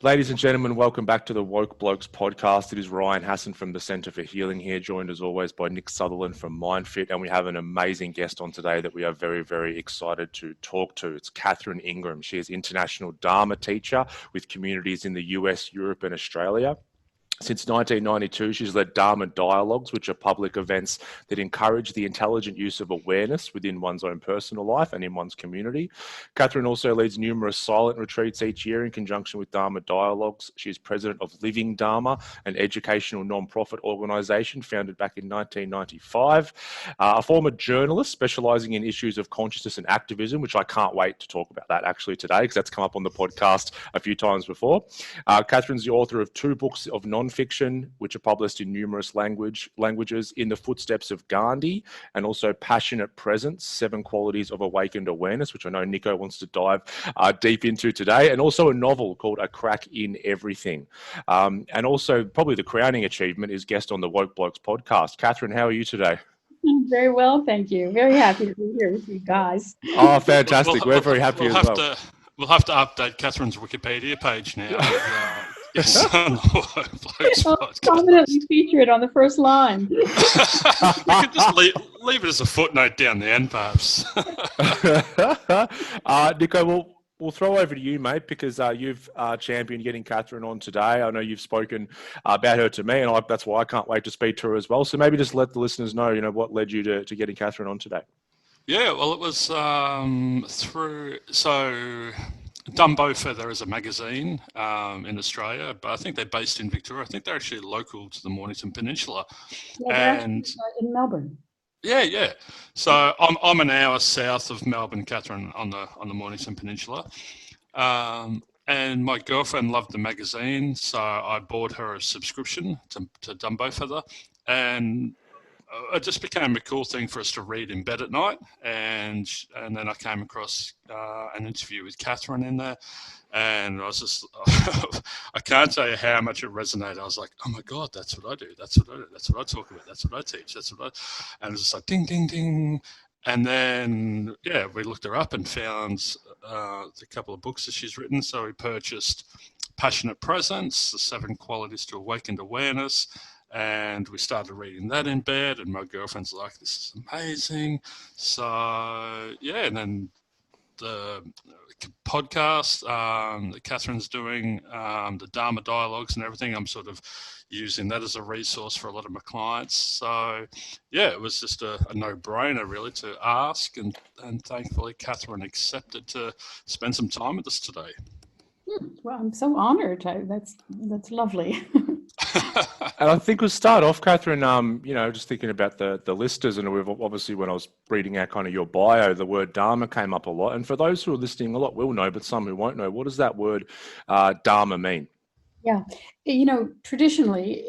Ladies and gentlemen, welcome back to the Blokes podcast. It is Ryan Hassan from the Centre for Healing here, joined as always by Nick Sutherland from Myndfit, and we have an amazing guest on today that we are very, very excited to talk to. It's Catherine Ingram. She is international Dharma teacher with communities in the US, Europe and Australia. Since 1992, she's led Dharma Dialogues, which are public events that encourage the intelligent use of awareness within one's own personal life and in one's community. Catherine also leads numerous silent retreats each year in conjunction with Dharma Dialogues. She's president of Living Dharma, an educational non-profit organisation founded back in 1995. A former journalist specialising in issues of consciousness and activism, which I can't wait to talk about that actually today, because that's come up on the podcast a few times before. Catherine's the author of 2 books of non-fiction, which are published in numerous languages, In the Footsteps of Gandhi, and also Passionate Presence, 7 Qualities of Awakened Awareness, which I know Nico wants to dive deep into today, and also a novel called A Crack in Everything. And also probably the crowning achievement is guest on the Woke Blokes podcast. Catherine, how are you today? Very well, thank you. Very happy to be here with you guys. Oh, fantastic. We're very happy as well. We'll have to update Catherine's Wikipedia page now. Yes, prominently feature it on the first line. We could just leave it as a footnote down the end, perhaps. Nico, we'll throw over to you, mate, because you've championed getting Catherine on today. I know you've spoken about her to me, and that's why I can't wait to speak to her as well. So maybe just let the listeners know, what led you to getting Catherine on today. Yeah, well, it was Dumbo Feather is a magazine in Australia, but I think they're based in Victoria. I think they're actually local to the Mornington Peninsula. Yeah, and in Melbourne. Yeah. So I'm an hour south of Melbourne, Catherine, on the Mornington Peninsula. And my girlfriend loved the magazine, so I bought her a subscription to Dumbo Feather, and it just became a cool thing for us to read in bed at night. And then I came across an interview with Catherine in there, and I was just, I can't tell you how much it resonated. I was like, oh my God, that's what I do. That's what I do. That's what I talk about. That's what I teach. And it was just like ding, ding, ding. And then, we looked her up and found the couple of books that she's written. So we purchased Passionate Presence, the 7 Qualities to Awakened Awareness. And we started reading that in bed, and my girlfriend's like, this is amazing. So, and then the podcast that Catherine's doing, the Dharma Dialogues and everything, I'm sort of using that as a resource for a lot of my clients. So, it was just a no-brainer, really, to ask, and thankfully Catherine accepted to spend some time with us today. Well, I'm so honored. That's lovely. And I think we'll start off, Catherine, just thinking about the listeners, and we've obviously, when I was reading out kind of your bio, the word Dharma came up a lot. And for those who are listening, a lot will know, but some who won't know, what does that word Dharma mean? Yeah. Traditionally,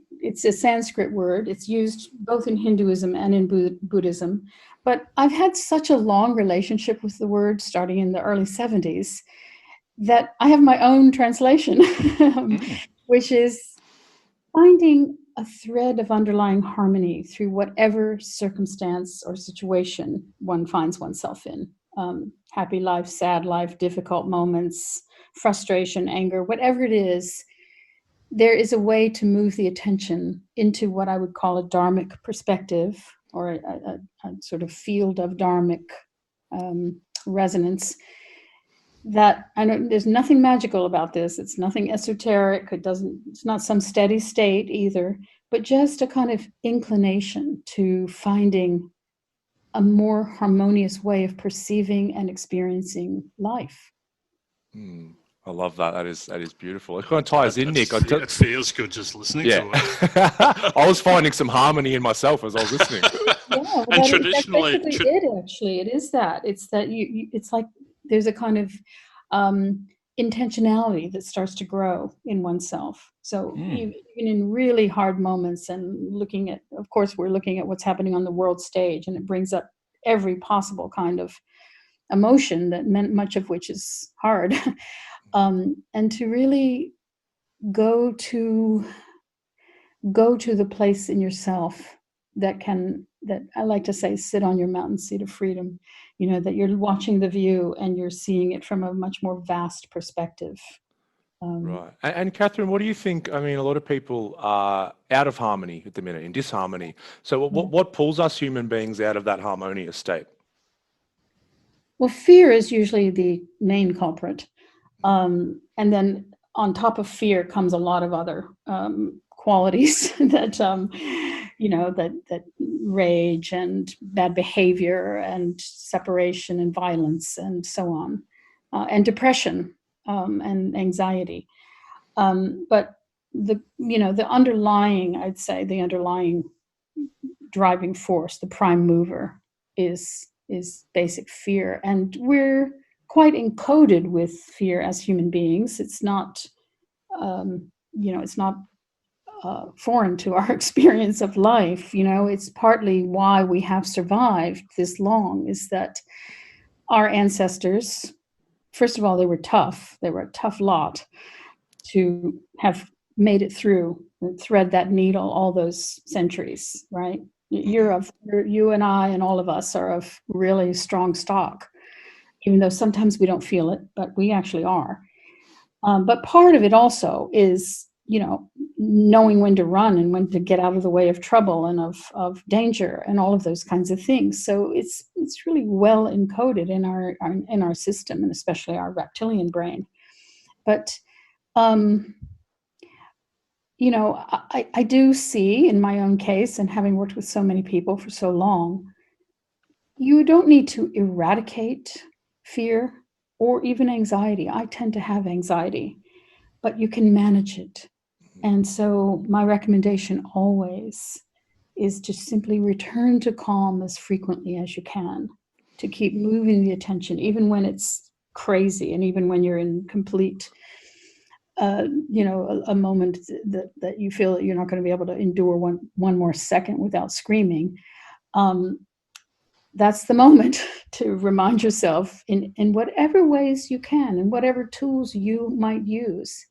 it's a Sanskrit word. It's used both in Hinduism and in Buddhism. But I've had such a long relationship with the word starting in the early 70s that I have my own translation, which is finding a thread of underlying harmony through whatever circumstance or situation one finds oneself in. Happy life, sad life, difficult moments, frustration, anger, whatever it is, there is a way to move the attention into what I would call a dharmic perspective, or a sort of field of dharmic resonance. That I know there's nothing magical about this. It's nothing esoteric. It's not some steady state either, but just a kind of inclination to finding a more harmonious way of perceiving and experiencing life. I love that. That is beautiful. It kind of ties in, Nick. It feels good just listening to it. I was finding some harmony in myself as I was listening. And traditionally, it is that. It's that it's like there's a kind of intentionality that starts to grow in oneself. So even in really hard moments, and of course, we're looking at what's happening on the world stage, and it brings up every possible kind of emotion, that much of which is hard. And to really go to the place in yourself that I like to say, sit on your mountain seat of freedom, that you're watching the view and you're seeing it from a much more vast perspective. Right. And Catherine, what do you think? I mean, a lot of people are out of harmony at the minute, in disharmony. So what pulls us human beings out of that harmonious state? Well, fear is usually the main culprit. And then on top of fear comes a lot of other qualities that, that rage and bad behavior and separation and violence and so on, and depression and anxiety. But the underlying, I'd say, the underlying driving force, the prime mover, is basic fear, and we're quite encoded with fear as human beings. It's not, it's not foreign to our experience of life. It's partly why we have survived this long. Is that our ancestors, first of all, they were tough. They were a tough lot to have made it through and thread that needle all those centuries, right? You and I and all of us are of really strong stock, even though sometimes we don't feel it, but we actually are. But part of it also is, knowing when to run and when to get out of the way of trouble and of danger and all of those kinds of things. So it's really well encoded in our system, and especially our reptilian brain. But I do see in my own case, and having worked with so many people for so long, you don't need to eradicate fear or even anxiety. I tend to have anxiety, but you can manage it. And so my recommendation always is to simply return to calm as frequently as you can, to keep moving the attention, even when it's crazy and even when you're in complete a moment that you feel that you're not going to be able to endure one more second without screaming. That's the moment to remind yourself in whatever ways you can and whatever tools you might use,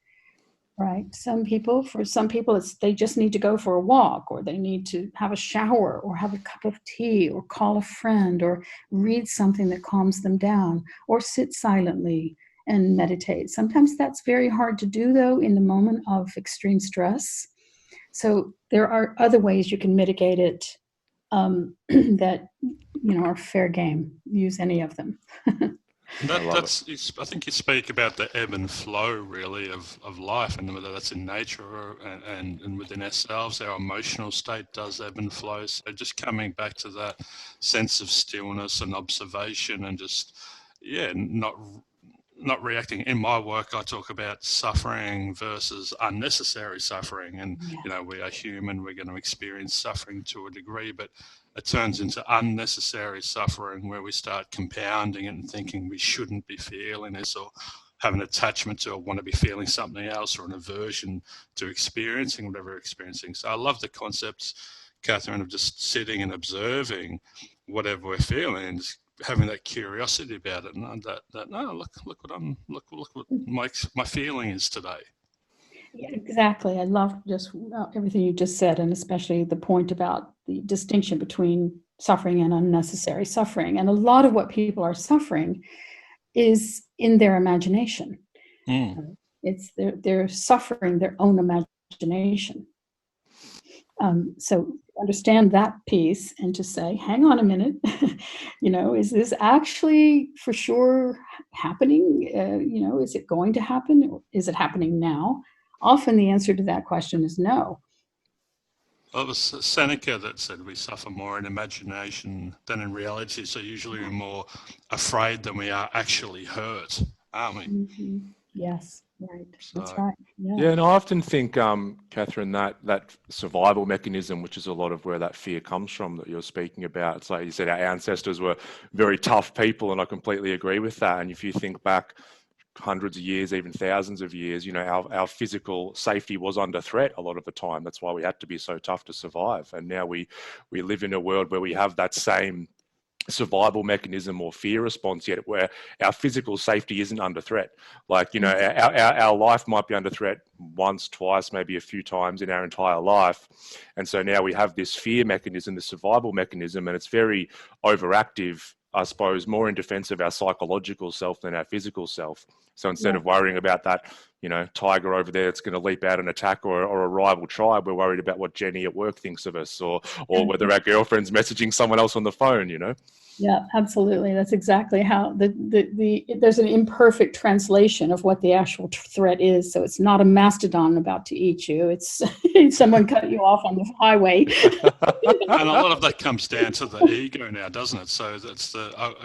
right? For some people, they just need to go for a walk, or they need to have a shower, or have a cup of tea, or call a friend, or read something that calms them down, or sit silently and meditate. Sometimes that's very hard to do, though, in the moment of extreme stress. So there are other ways you can mitigate it that are fair game. Use any of them. I think you speak about the ebb and flow, really, of life, and whether that's in nature and within ourselves. Our emotional state does ebb and flow. So just coming back to that sense of stillness and observation, and just not reacting. In my work, I talk about suffering versus unnecessary suffering. And, we are human, we're going to experience suffering to a degree, but it turns into unnecessary suffering where we start compounding it and thinking we shouldn't be feeling this, or have an attachment to, or want to be feeling something else, or an aversion to experiencing whatever we're experiencing. So I love the concepts, Catherine, of just sitting and observing whatever we're feeling, and just having that curiosity about it, and look what my feeling is today. Yeah, exactly. I love just everything you just said, and especially the point about the distinction between suffering and unnecessary suffering. And a lot of what people are suffering is in their imagination. It's they're suffering their own imagination. So understand that piece, and to say, hang on a minute, is this actually for sure happening? Is it going to happen? Or is it happening now? Often the answer to that question is no. Well, it was Seneca that said we suffer more in imagination than in reality. So usually we're more afraid than we are actually hurt, aren't we? Mm-hmm. Yes, right. That's right. Yeah. And I often think, Catherine, that survival mechanism, which is a lot of where that fear comes from that you're speaking about. It's like you said, our ancestors were very tough people, and I completely agree with that. And if you think back hundreds of years, even thousands of years, our physical safety was under threat a lot of the time. That's why we had to be so tough to survive. And now we live in a world where we have that same survival mechanism or fear response, yet where our physical safety isn't under threat. Like, our life might be under threat once, twice, maybe a few times in our entire life. And so now we have this fear mechanism, the survival mechanism, and it's very overactive I suppose, more in defense of our psychological self than our physical self. So instead Yeah. of worrying about that, tiger over there that's going to leap out and attack, or a rival tribe, we're worried about what Jenny at work thinks of us, or whether our girlfriend's messaging someone else on the phone, Yeah, absolutely. That's exactly how there's an imperfect translation of what the actual threat is. So it's not a mastodon about to eat you. It's someone cut you off on the highway. And a lot of that comes down to the ego now, doesn't it? So that's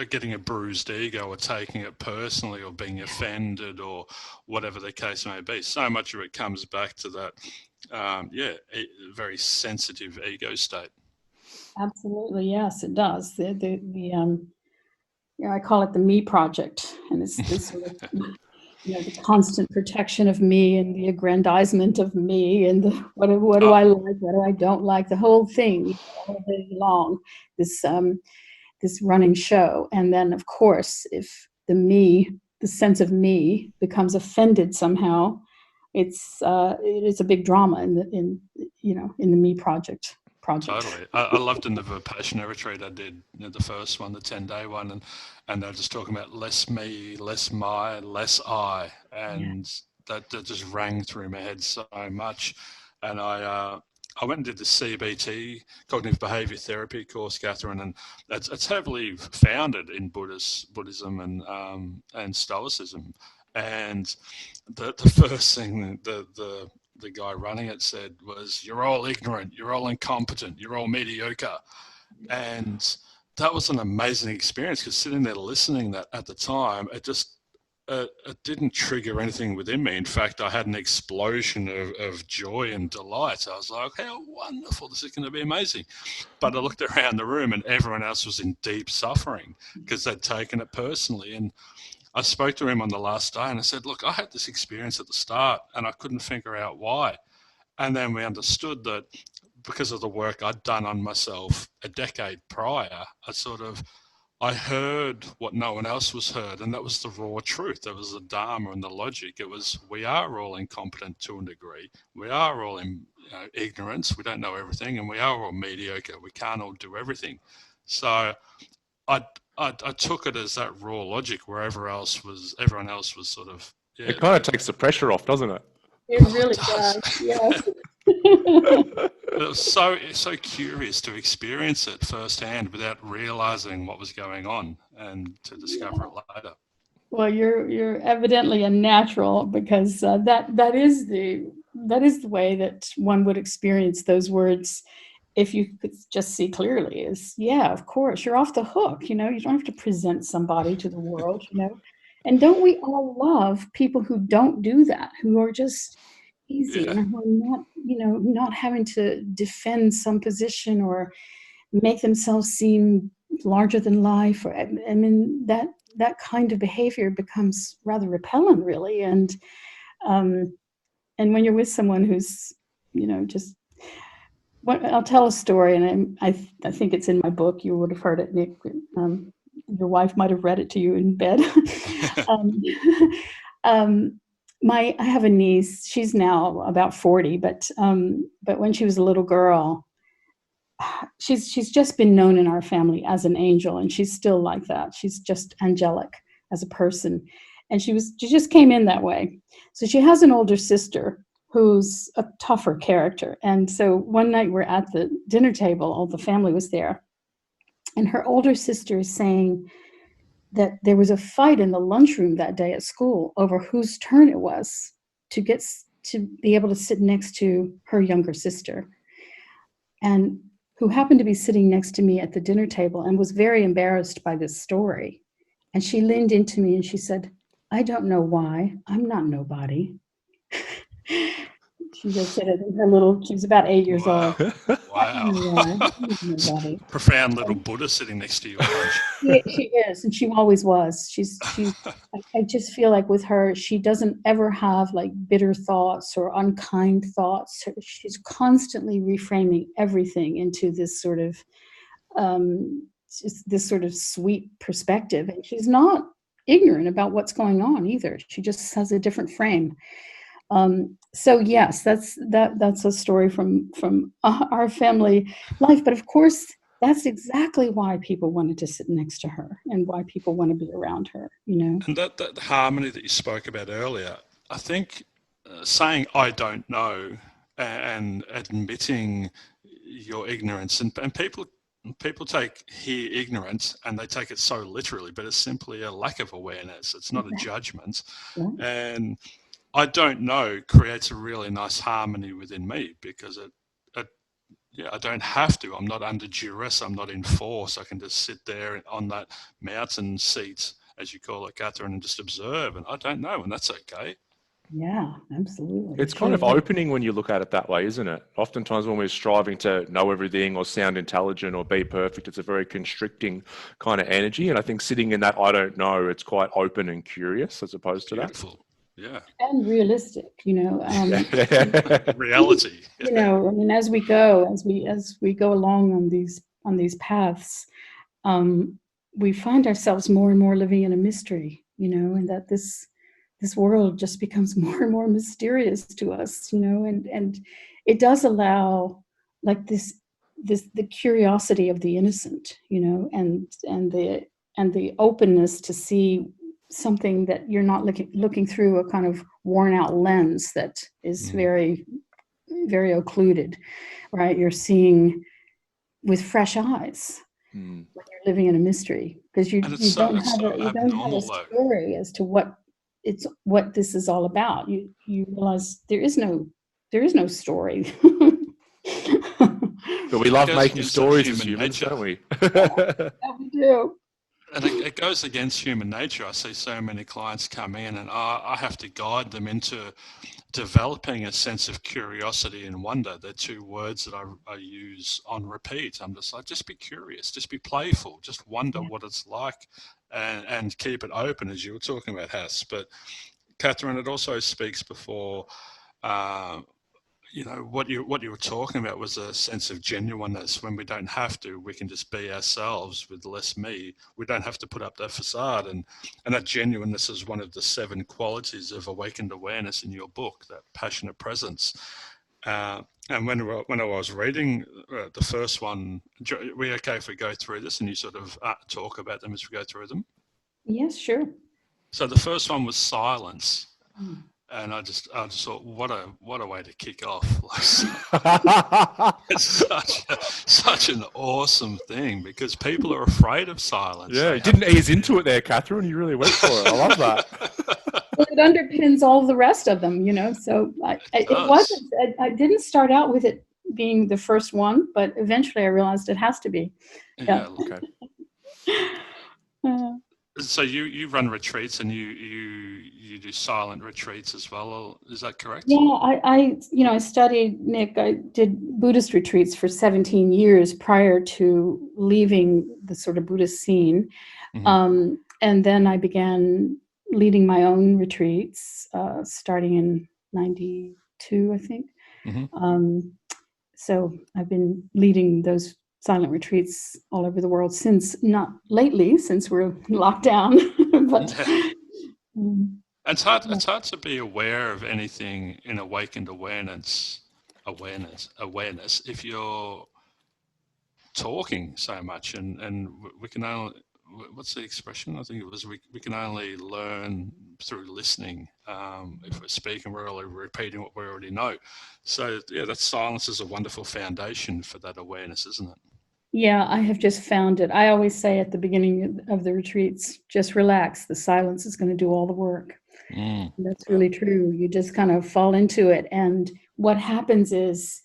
getting a bruised ego, or taking it personally, or being offended, or whatever the case may be. So much of it comes back to that, very sensitive ego state. Absolutely, yes, it does. I call it the me project, and it's this sort of, the constant protection of me, and the aggrandizement of me, and what do I like, what do I don't like, the whole thing, all day long, this running show. And then, of course, if the sense of me becomes offended somehow, it is a big drama in the me project. Totally. I loved in the Vipassana retreat I did, the first one, the 10-day one, and they're just talking about less me, less my, less I, and that just rang through my head so much. And I went and did the CBT, cognitive behavior therapy course, Catherine, and it's heavily founded in Buddhism and Stoicism. And the first thing the guy running it said was, "You're all ignorant, you're all incompetent, you're all mediocre." And that was an amazing experience, because sitting there listening that at the time, it just it didn't trigger anything within me. In fact, I had an explosion of joy and delight. I was like, how wonderful, this is going to be amazing. But I looked around the room and everyone else was in deep suffering because they'd taken it personally. And I spoke to him on the last day and I said, look, I had this experience at the start and I couldn't figure out why. And then we understood that because of the work I'd done on myself a decade prior, I heard what no one else was heard, and that was the raw truth. That was the Dharma and the logic. It was, we are all incompetent to a degree. We are all in ignorance. We don't know everything, and we are all mediocre. We can't all do everything. So I took it as that raw logic, where everyone else was sort of. Yeah, it kind of takes the pressure off, doesn't it? It really does. Yes. It was so curious to experience it firsthand without realizing what was going on, and to discover it later. Well, you're evidently a natural, because that is the way that one would experience those words. If you could just see clearly, is, yeah, of course, you're off the hook. You don't have to present somebody to the world. And don't we all love people who don't do that, who are just easy, and who are not, not having to defend some position or make themselves seem larger than life. Or, I mean, that kind of behavior becomes rather repellent, really. And when you're with someone who's, just. I'll tell a story, and I think it's in my book. You would have heard it, Nick. Your wife might have read it to you in bed. I have a niece. She's now about 40, but when she was a little girl, she's just been known in our family as an angel, and she's still like that. She's just angelic as a person, and she just came in that way. So she has an older sister who's a tougher character. And so one night we're at the dinner table, all the family was there, and her older sister is saying that there was a fight in the lunchroom that day at school over whose turn it was to be able to sit next to her younger sister, and who happened to be sitting next to me at the dinner table and was very embarrassed by this story. And she leaned into me and she said, "I don't know why. I'm not nobody." She just said it in her she was about 8 years old. Wow. Profound little Buddha sitting next to you. She is, and she always was. I just feel like with her, she doesn't ever have like bitter thoughts or unkind thoughts. She's constantly reframing everything into this sort of sweet perspective. And she's not ignorant about what's going on either. She just has a different frame. So yes, that's a story from our family life. But of course, that's exactly why people wanted to sit next to her and why people want to be around her, you know. And that harmony that you spoke about earlier, I think saying I don't know and admitting your ignorance, and people hear ignorance and they take it so literally, but it's simply a lack of awareness. It's not a judgment. Yeah. And I don't know creates a really nice harmony within me, because I don't have to. I'm not under duress. I'm not in force. I can just sit there on that mountain seat, as you call it, Catherine, and just observe. And I don't know, and that's okay. Yeah, absolutely. It's kind of opening when you look at it that way, isn't it? Oftentimes when we're striving to know everything or sound intelligent or be perfect, it's a very constricting kind of energy. And I think sitting in that I don't know, it's quite open and curious as opposed to Beautiful. Yeah. And realistic, you know. Reality. You know, I mean, as we go along on these paths, we find ourselves more and more living in a mystery, you know, and that this world just becomes more and more mysterious to us, you know, and it does allow like the curiosity of the innocent, you know, and the openness to see something that you're not looking through a kind of worn out lens that is very, very occluded, right? You're seeing with fresh eyes when you're living in a mystery, because you don't have a story as to what this is all about. You realize there is no story. But we love making stories as humans, don't we? Yeah, we do. And it goes against human nature. I see so many clients come in and I have to guide them into developing a sense of curiosity and wonder. They're two words that I use on repeat. I'm just like, just be curious, just be playful, just wonder what it's like, and keep it open, as you were talking about, Hass. But Catherine, it also speaks before, you know, what you were talking about was a sense of genuineness. When we don't have to, we can just be ourselves with less me. We don't have to put up that facade, and that genuineness is one of the 7 qualities of awakened awareness in your book, that passionate presence. And when I was reading the first one, are we okay if we go through this and you sort of talk about them as we go through them? Yes, sure. So the first one was silence. And I just thought, what a way to kick off! It's such an awesome thing, because people are afraid of silence. Yeah, you didn't ease into it there, Catherine. You really went for it. I love that. Well, it underpins all the rest of them, you know. So I didn't start out with it being the first one, but eventually I realized it has to be. Yeah. Okay. So you run retreats and you do silent retreats as well, is that correct? Yeah, I studied, Nick, I did Buddhist retreats for 17 years prior to leaving the sort of Buddhist scene. And then I began leading my own retreats, starting in 92, I think. So I've been leading those silent retreats all over the world since, not lately, since we're locked down. But it's hard to be aware of anything in awakened awareness if you're talking so much, and we can only, what's the expression? I think it was, we can only learn through listening. If we're speaking, we're only repeating what we already know. So yeah, that silence is a wonderful foundation for that awareness, isn't it? Yeah, I have just found it. I always say at the beginning of the retreats, just relax. The silence is going to do all the work. That's really true. You just kind of fall into it. And what happens is,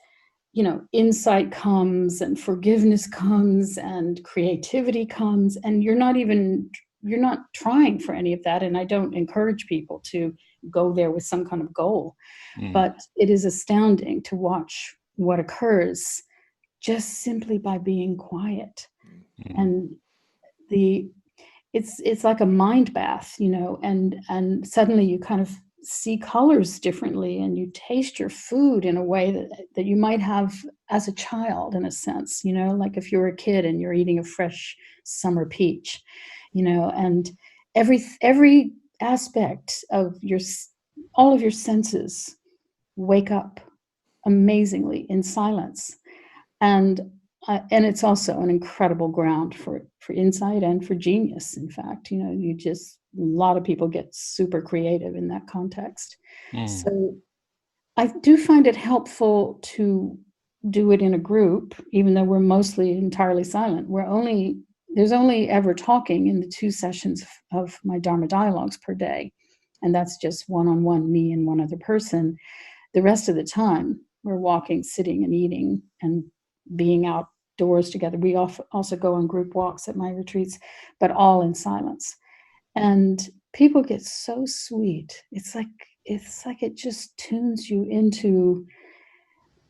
you know, insight comes and forgiveness comes and creativity comes, and you're not trying for any of that. And I don't encourage people to go there with some kind of goal, but it is astounding to watch what occurs just simply by being quiet. And it's like a mind bath, you know, and suddenly you kind of see colors differently, and you taste your food in a way that you might have as a child, in a sense, you know, like if you're a kid and you're eating a fresh summer peach, you know, and every aspect of all of your senses wake up amazingly in silence. And and it's also an incredible ground for insight and for genius. In fact, a lot of people get super creative in that context. So I do find it helpful to do it in a group, even though we're mostly entirely silent. There's only ever talking in the 2 sessions of my Dharma dialogues per day. And that's just one-on-one, me and one other person. The rest of the time, we're walking, sitting, and eating, and being outdoors together. We also go on group walks at my retreats, but all in silence. And people get so sweet. It's like it just tunes you into,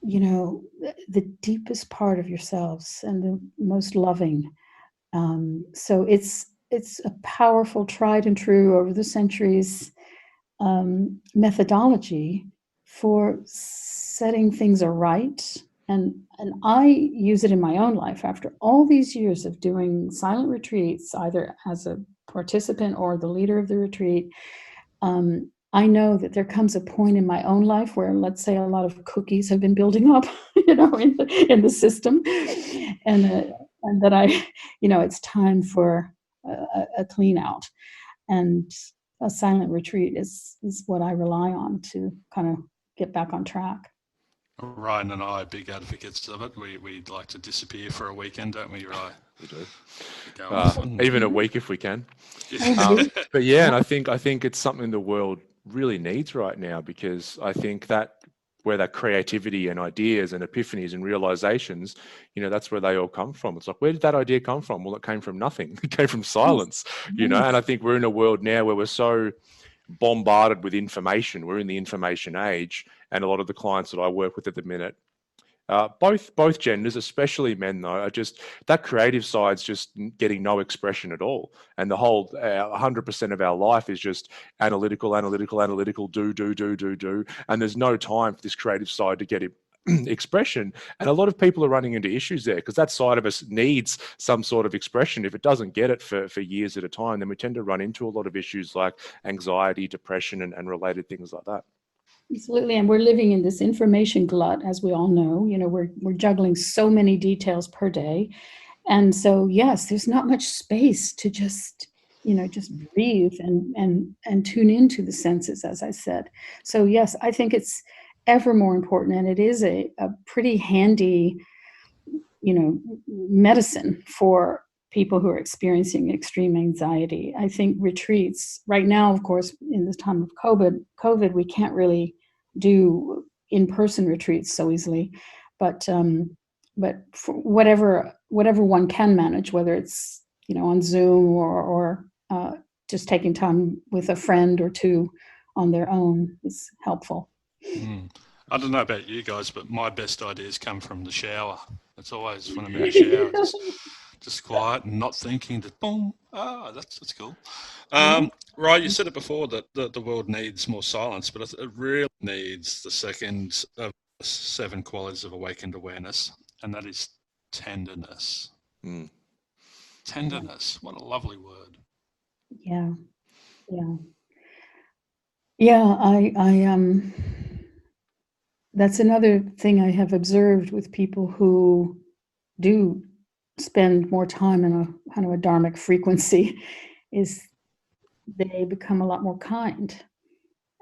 the deepest part of yourselves and the most loving. So it's a powerful, tried and true over the centuries methodology for setting things aright. And I use it in my own life after all these years of doing silent retreats, either as a participant or the leader of the retreat. I know that there comes a point in my own life where, let's say, a lot of cookies have been building up, in the system, and that it's time for a clean out, and a silent retreat is what I rely on to kind of get back on track. Ryan and I are big advocates of it. We'd like to disappear for a weekend, don't we, Ryan? We do. Even a week if we can. But yeah, and I think it's something the world really needs right now, because I think that where that creativity and ideas and epiphanies and realizations, that's where they all come from. It's like, where did that idea come from? Well, it came from nothing. It came from silence, and I think we're in a world now where we're so bombarded with information. We're in the information age, and a lot of the clients that I work with at the minute, both genders, especially men, though, are just, that creative side's just getting no expression at all. And the whole 100% of our life is just analytical, do. And there's no time for this creative side to get expression. And a lot of people are running into issues there, because that side of us needs some sort of expression. If it doesn't get it for years at a time, then we tend to run into a lot of issues like anxiety, depression, and related things like that. Absolutely, and we're living in this information glut, as we all know. We're juggling so many details per day, and so yes, there's not much space to just breathe and tune into the senses, as I said. So yes, I think it's ever more important, and it is a pretty handy, medicine for people who are experiencing extreme anxiety. I think retreats right now, of course, in this time of COVID, we can't really do in-person retreats so easily, but for whatever one can manage, whether it's on Zoom or just taking time with a friend or two on their own, is helpful. I don't know about you guys, but my best ideas come from the shower. It's always when I'm in the shower, just quiet and not thinking, that boom, that's cool. Right, you said it before that the world needs more silence, but it really needs the second of the 7 qualities of awakened awareness, and that is tenderness. Tenderness, what a lovely word. Yeah. I that's another thing I have observed with people who do spend more time in a kind of a dharmic frequency, is they become a lot more kind,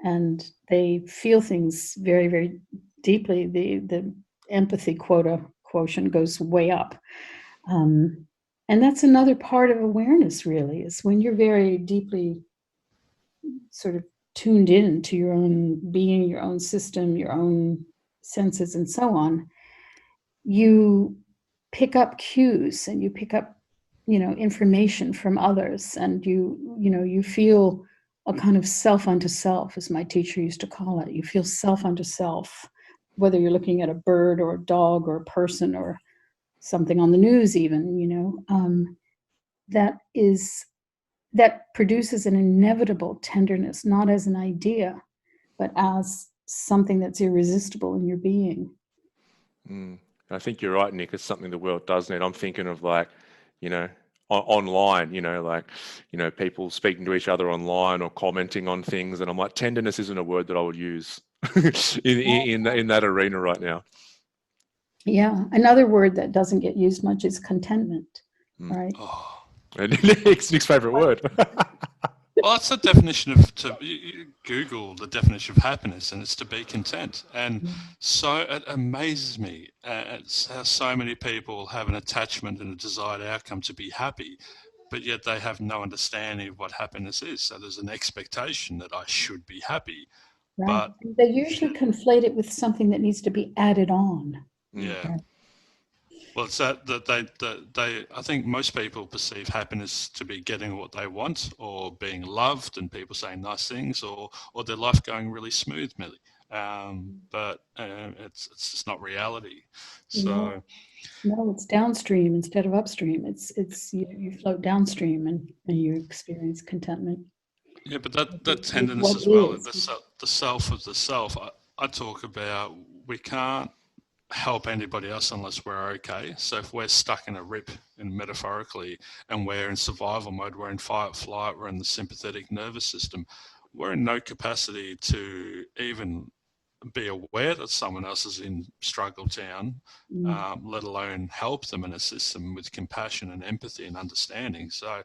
and they feel things very, very deeply. The empathy quotient goes way up. And that's another part of awareness, really, is when you're very deeply sort of tuned in to your own being, your own system, your own senses, and so on, you pick up cues and you pick up, information from others, and you feel a kind of self unto self, as my teacher used to call it. You feel self unto self, whether you're looking at a bird or a dog or a person or something on the news, even, that produces an inevitable tenderness, not as an idea, but as something that's irresistible in your being. I think you're right, Nick. It's something the world does need. I'm thinking of online, people speaking to each other online or commenting on things, and I'm like, tenderness isn't a word that I would use in that arena right now. Yeah. Another word that doesn't get used much is contentment, right? Oh. Nick's favorite word. Well, it's the definition of, you Google the definition of happiness, and it's to be content. And so it amazes me it's how so many people have an attachment and a desired outcome to be happy, but yet they have no understanding of what happiness is. So there's an expectation that I should be happy. Right. But They usually conflate it with something that needs to be added on. yeah. Right. Well, it's that they I think most people perceive happiness to be getting what they want, or being loved and people saying nice things, or their life going really smoothly. But it's just not reality. So no, it's downstream instead of upstream. It's you float downstream and you experience contentment. yeah, but that tenderness as well, the self of the self. I talk about we can't help anybody else unless we're okay. So if we're stuck in a rip, and metaphorically, and we're in survival mode, we're in fight, flight, we're in the sympathetic nervous system, we're in no capacity to even be aware that someone else is in struggle town, let alone help them and assist them with compassion and empathy and understanding. So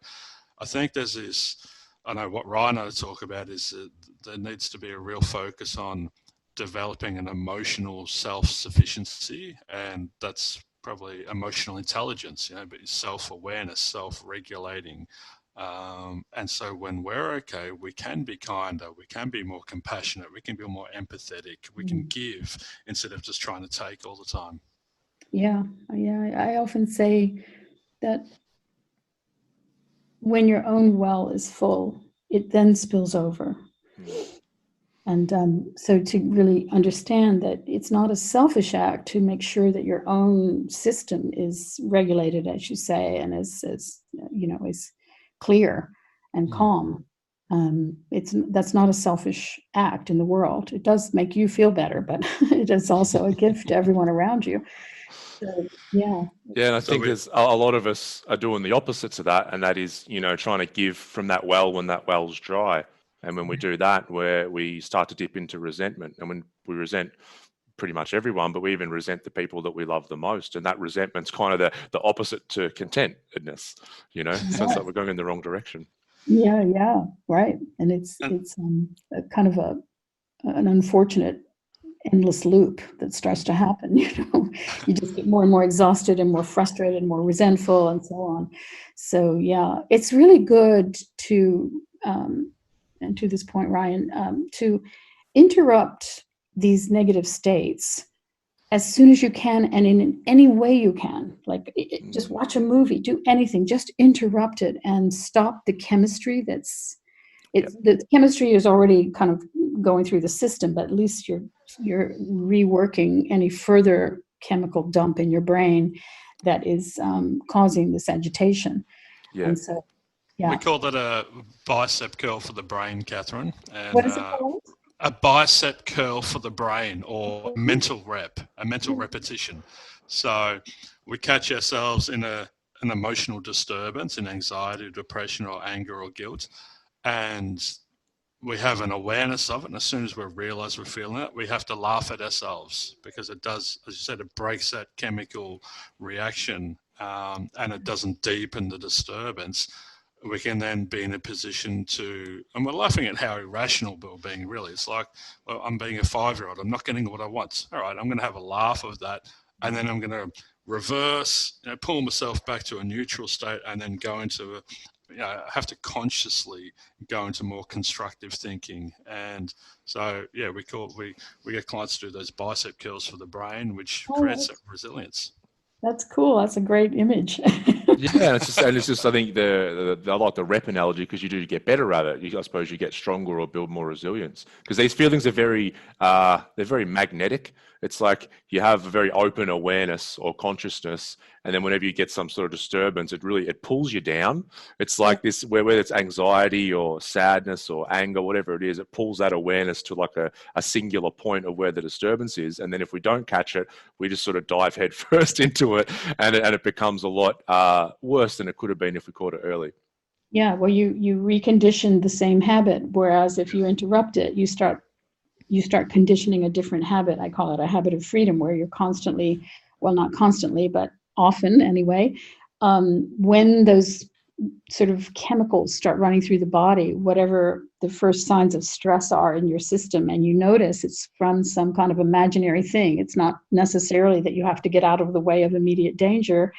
I think there's this, I know what Ryan and I talk about is that there needs to be a real focus on developing an emotional self-sufficiency, and that's probably emotional intelligence, but self-awareness, self-regulating. And so when we're okay, we can be kinder, we can be more compassionate, we can be more empathetic, we can give instead of just trying to take all the time. Yeah. I often say that when your own well is full, it then spills over. And so to really understand that it's not a selfish act to make sure that your own system is regulated, as you say, and is clear and calm. That's not a selfish act in the world. It does make you feel better, but it is also a gift to everyone around you. So, yeah. Yeah, and I think there's a lot of us are doing the opposite to that, and that is, trying to give from that well when that well's dry. And when we do that, we start to dip into resentment. And when we resent pretty much everyone, but we even resent the people that we love the most. And that resentment's kind of the opposite to contentedness, So it's like we're going in the wrong direction. Yeah, right. And it's a kind of an unfortunate endless loop that starts to happen. You just get more and more exhausted and more frustrated and more resentful and so on. So yeah, it's really good to and to this point, Ryan, to interrupt these negative states as soon as you can and in any way you can. Like just watch a movie, do anything, just interrupt it and stop the chemistry the chemistry is already kind of going through the system, but at least you're reworking any further chemical dump in your brain that is causing this agitation. Yeah. And so, yeah. We call that a bicep curl for the brain, Catherine. And, what is it called? A bicep curl for the brain, or a mental repetition. So we catch ourselves in an emotional disturbance, in anxiety, depression, or anger or guilt, and we have an awareness of it. And as soon as we realize we're feeling it, we have to laugh at ourselves, because it does, as you said, it breaks that chemical reaction, and it doesn't deepen the disturbance. We can then be in a position to, and we're laughing at how irrational we're being, really. It's like, well, I'm being a 5-year-old, I'm not getting what I want. All right, I'm going to have a laugh of that, and then I'm going to reverse, pull myself back to a neutral state, and then go into have to consciously go into more constructive thinking. And so, yeah, we get clients to do those bicep curls for the brain, which creates that resilience. That's cool. That's a great image. Yeah, it's just I think I like the rep analogy, because you do get better at it. I suppose you get stronger or build more resilience, because these feelings are they're very magnetic. It's like you have a very open awareness or consciousness, and then whenever you get some sort of disturbance, it pulls you down. It's like this, whether it's anxiety or sadness or anger, whatever it is, it pulls that awareness to like a singular point of where the disturbance is. And then if we don't catch it, we just sort of dive head first into it, and it becomes a lot worse than it could have been if we caught it early. Yeah, well, you recondition the same habit, whereas if you interrupt it, you start conditioning a different habit. I call it a habit of freedom, where you're constantly well, not constantly, but often anyway, when those sort of chemicals start running through the body, whatever the first signs of stress are in your system, and you notice it's from some kind of imaginary thing, it's not necessarily that you have to get out of the way of immediate danger,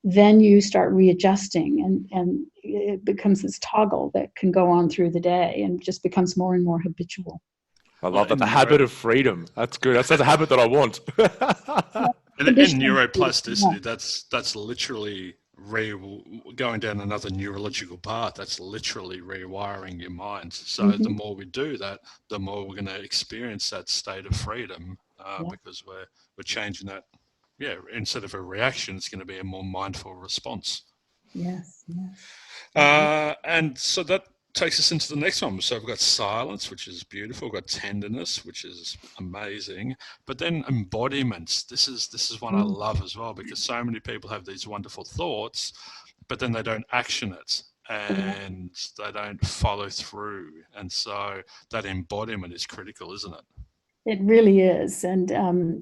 then you start readjusting, and it becomes this toggle that can go on through the day and just becomes more and more habitual. I love that. The habit of freedom. That's good. That's a habit that I want. And neuroplasticity, that's literally going down another neurological path. That's literally rewiring your mind. So the more we do that, the more we're going to experience that state of freedom, because we're changing that. Yeah, instead of a reaction, it's going to be a more mindful response. Yes. And so that takes us into the next one. So we've got silence, which is beautiful. We've got tenderness, which is amazing. But then embodiments. This is one I love as well, because so many people have these wonderful thoughts, but then they don't action it and they don't follow through. And so that embodiment is critical, isn't it? It really is. And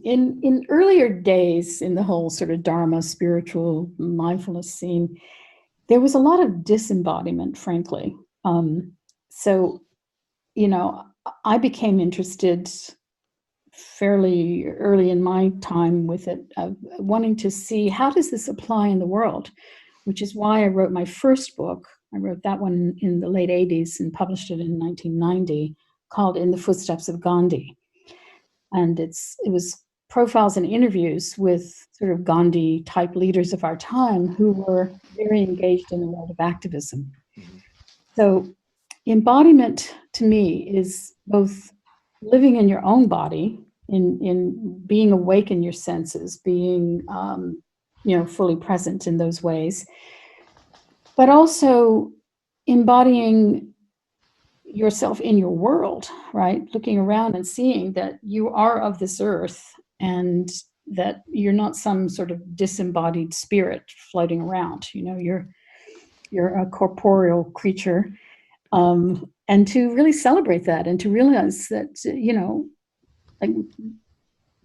in earlier days, in the whole sort of Dharma, spiritual mindfulness scene, there was a lot of disembodiment, frankly. So, I became interested fairly early in my time with it, wanting to see how does this apply in the world, which is why I wrote my first book. I wrote that one in the late 80s and published it in 1990, called In the Footsteps of Gandhi. And it was profiles and interviews with sort of Gandhi type leaders of our time who were very engaged in the world of activism. So embodiment to me is both living in your own body, in being awake in your senses, being fully present in those ways, but also embodying yourself in your world, right? Looking around and seeing that you are of this earth and that you're not some sort of disembodied spirit floating around. You're a corporeal creature, and to really celebrate that and to realize that like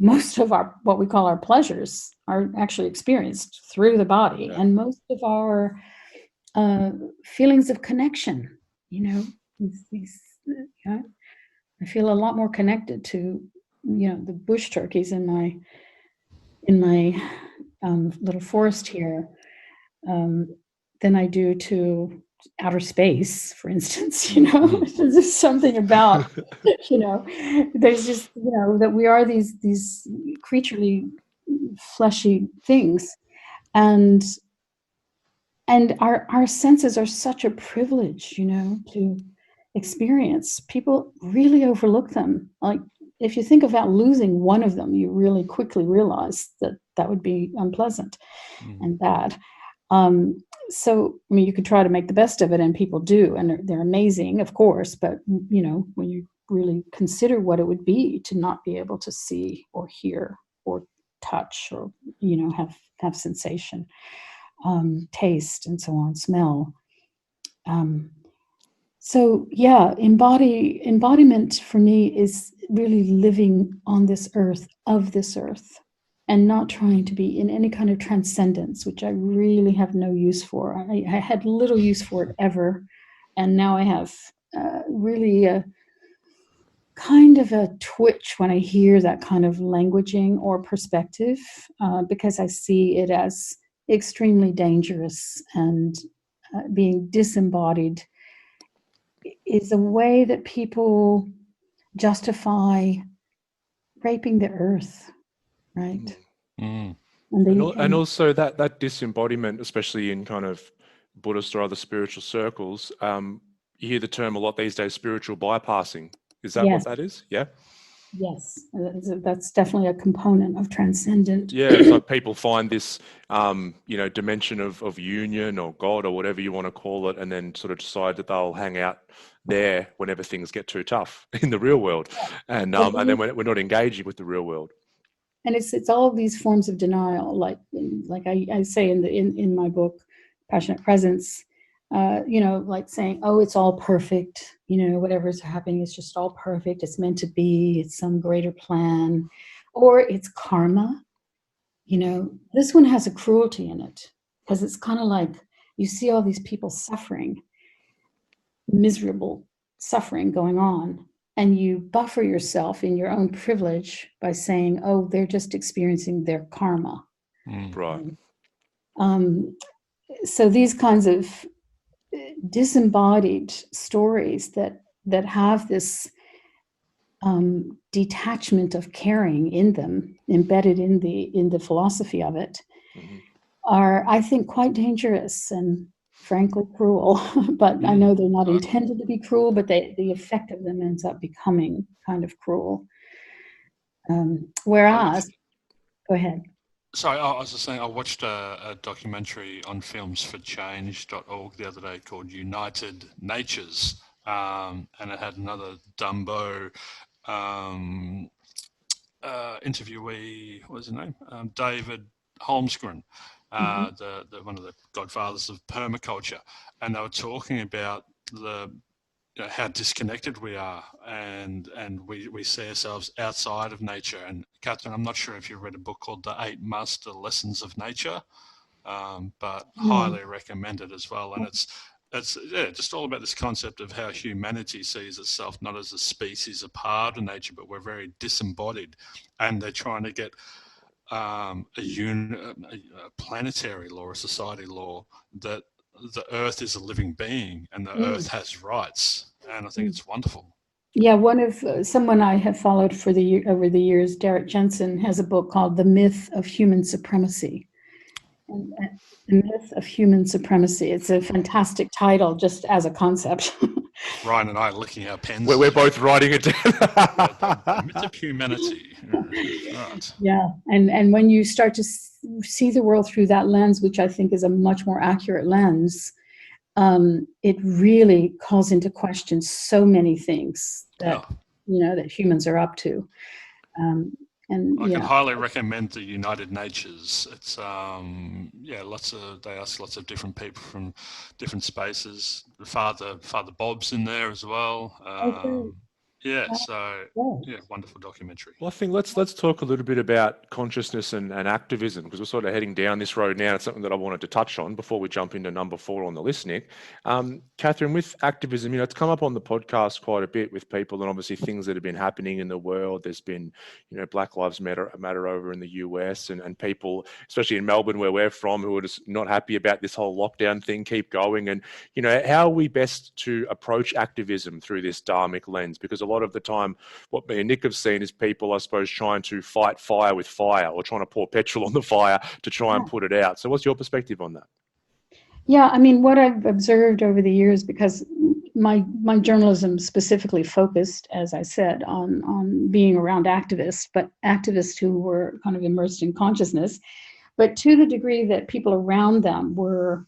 most of what we call our pleasures are actually experienced through the body, and most of our feelings of connection, I feel a lot more connected to, the bush turkeys in my little forest here than I do to outer space, for instance. There's just something about, there's just, that we are these creaturely, fleshy things, and our senses are such a privilege, to experience. People really overlook them. Like, if you think about losing one of them, you really quickly realize that would be unpleasant and bad. So, you could try to make the best of it, and people do, and they're amazing, of course, but, when you really consider what it would be to not be able to see or hear or touch or, have sensation, taste, and so on, smell. So yeah, embodiment for me is really living on this earth, of this earth, and not trying to be in any kind of transcendence, which I really have no use for. I had little use for it ever, and now I have really a kind of a twitch when I hear that kind of languaging or perspective, because I see it as extremely dangerous, and being disembodied is a way that people justify raping the earth, right? And also that disembodiment, especially in kind of Buddhist or other spiritual circles, you hear the term a lot these days, spiritual bypassing. Is that what that is? Yeah. Yes, that's definitely a component of transcendent. Yeah, it's like people find this, dimension of union or God or whatever you want to call it, and then sort of decide that they'll hang out there whenever things get too tough in the real world, and then we're not engaging with the real world. And it's all these forms of denial, like I say in my book, Passionate Presence. Like saying, oh, it's all perfect, whatever's happening is just all perfect, it's meant to be, it's some greater plan, or it's karma, this one has a cruelty in it, because it's kind of like you see all these people suffering, miserable suffering going on, and you buffer yourself in your own privilege by saying, oh, they're just experiencing their karma. Right. So these kinds of disembodied stories that have this detachment of caring in them, embedded in the philosophy of it, are, I think, quite dangerous and frankly cruel. But I know they're not intended to be cruel, but the effect of them ends up becoming kind of cruel. Whereas, go ahead. Sorry, I was just saying, I watched a documentary on filmsforchange.org the other day called United Natures, and it had another Dumbo interviewee, what was his name? David Holmgren, one of the godfathers of permaculture, and they were talking about how disconnected we are, and we see ourselves outside of nature. And Catherine, I'm not sure if you read a book called The 8 Master Lessons of Nature, but highly recommend it as well. And it's just all about this concept of how humanity sees itself not as a species apart of nature, but we're very disembodied, and they're trying to get a planetary law, a society law, that the earth is a living being and the earth has rights, and I think it's wonderful. Yeah, one of someone I have followed over the years, Derek Jensen, has a book called The Myth of Human Supremacy. And The Myth of Human Supremacy. It's a fantastic title just as a concept. Ryan and I are licking our pens. We're both writing it down. The Myth of Humanity. Right. Yeah, and when you start to see the world through that lens, which I think is a much more accurate lens, it really calls into question so many things that that humans are up to. And I can highly recommend the United Natures. It's they ask lots of different people from different spaces. Father Bob's in there as well. Wonderful documentary. Well, I think let's talk a little bit about consciousness and activism, because we're sort of heading down this road now. It's something that I wanted to touch on before we jump into number 4 on the list, Nick. Catherine, with activism, it's come up on the podcast quite a bit with people, and obviously things that have been happening in the world. There's been, Black Lives Matter over in the US, and people, especially in Melbourne where we're from, who are just not happy about this whole lockdown thing, keep going. And, how are we best to approach activism through this dharmic lens? Because a lot of the time, what me and Nick have seen is people, I suppose, trying to fight fire with fire, or trying to pour petrol on the fire to try and put it out. So what's your perspective on that? Yeah, I mean, what I've observed over the years, because my journalism specifically focused, as I said, on being around activists, but activists who were kind of immersed in consciousness, but to the degree that people around them were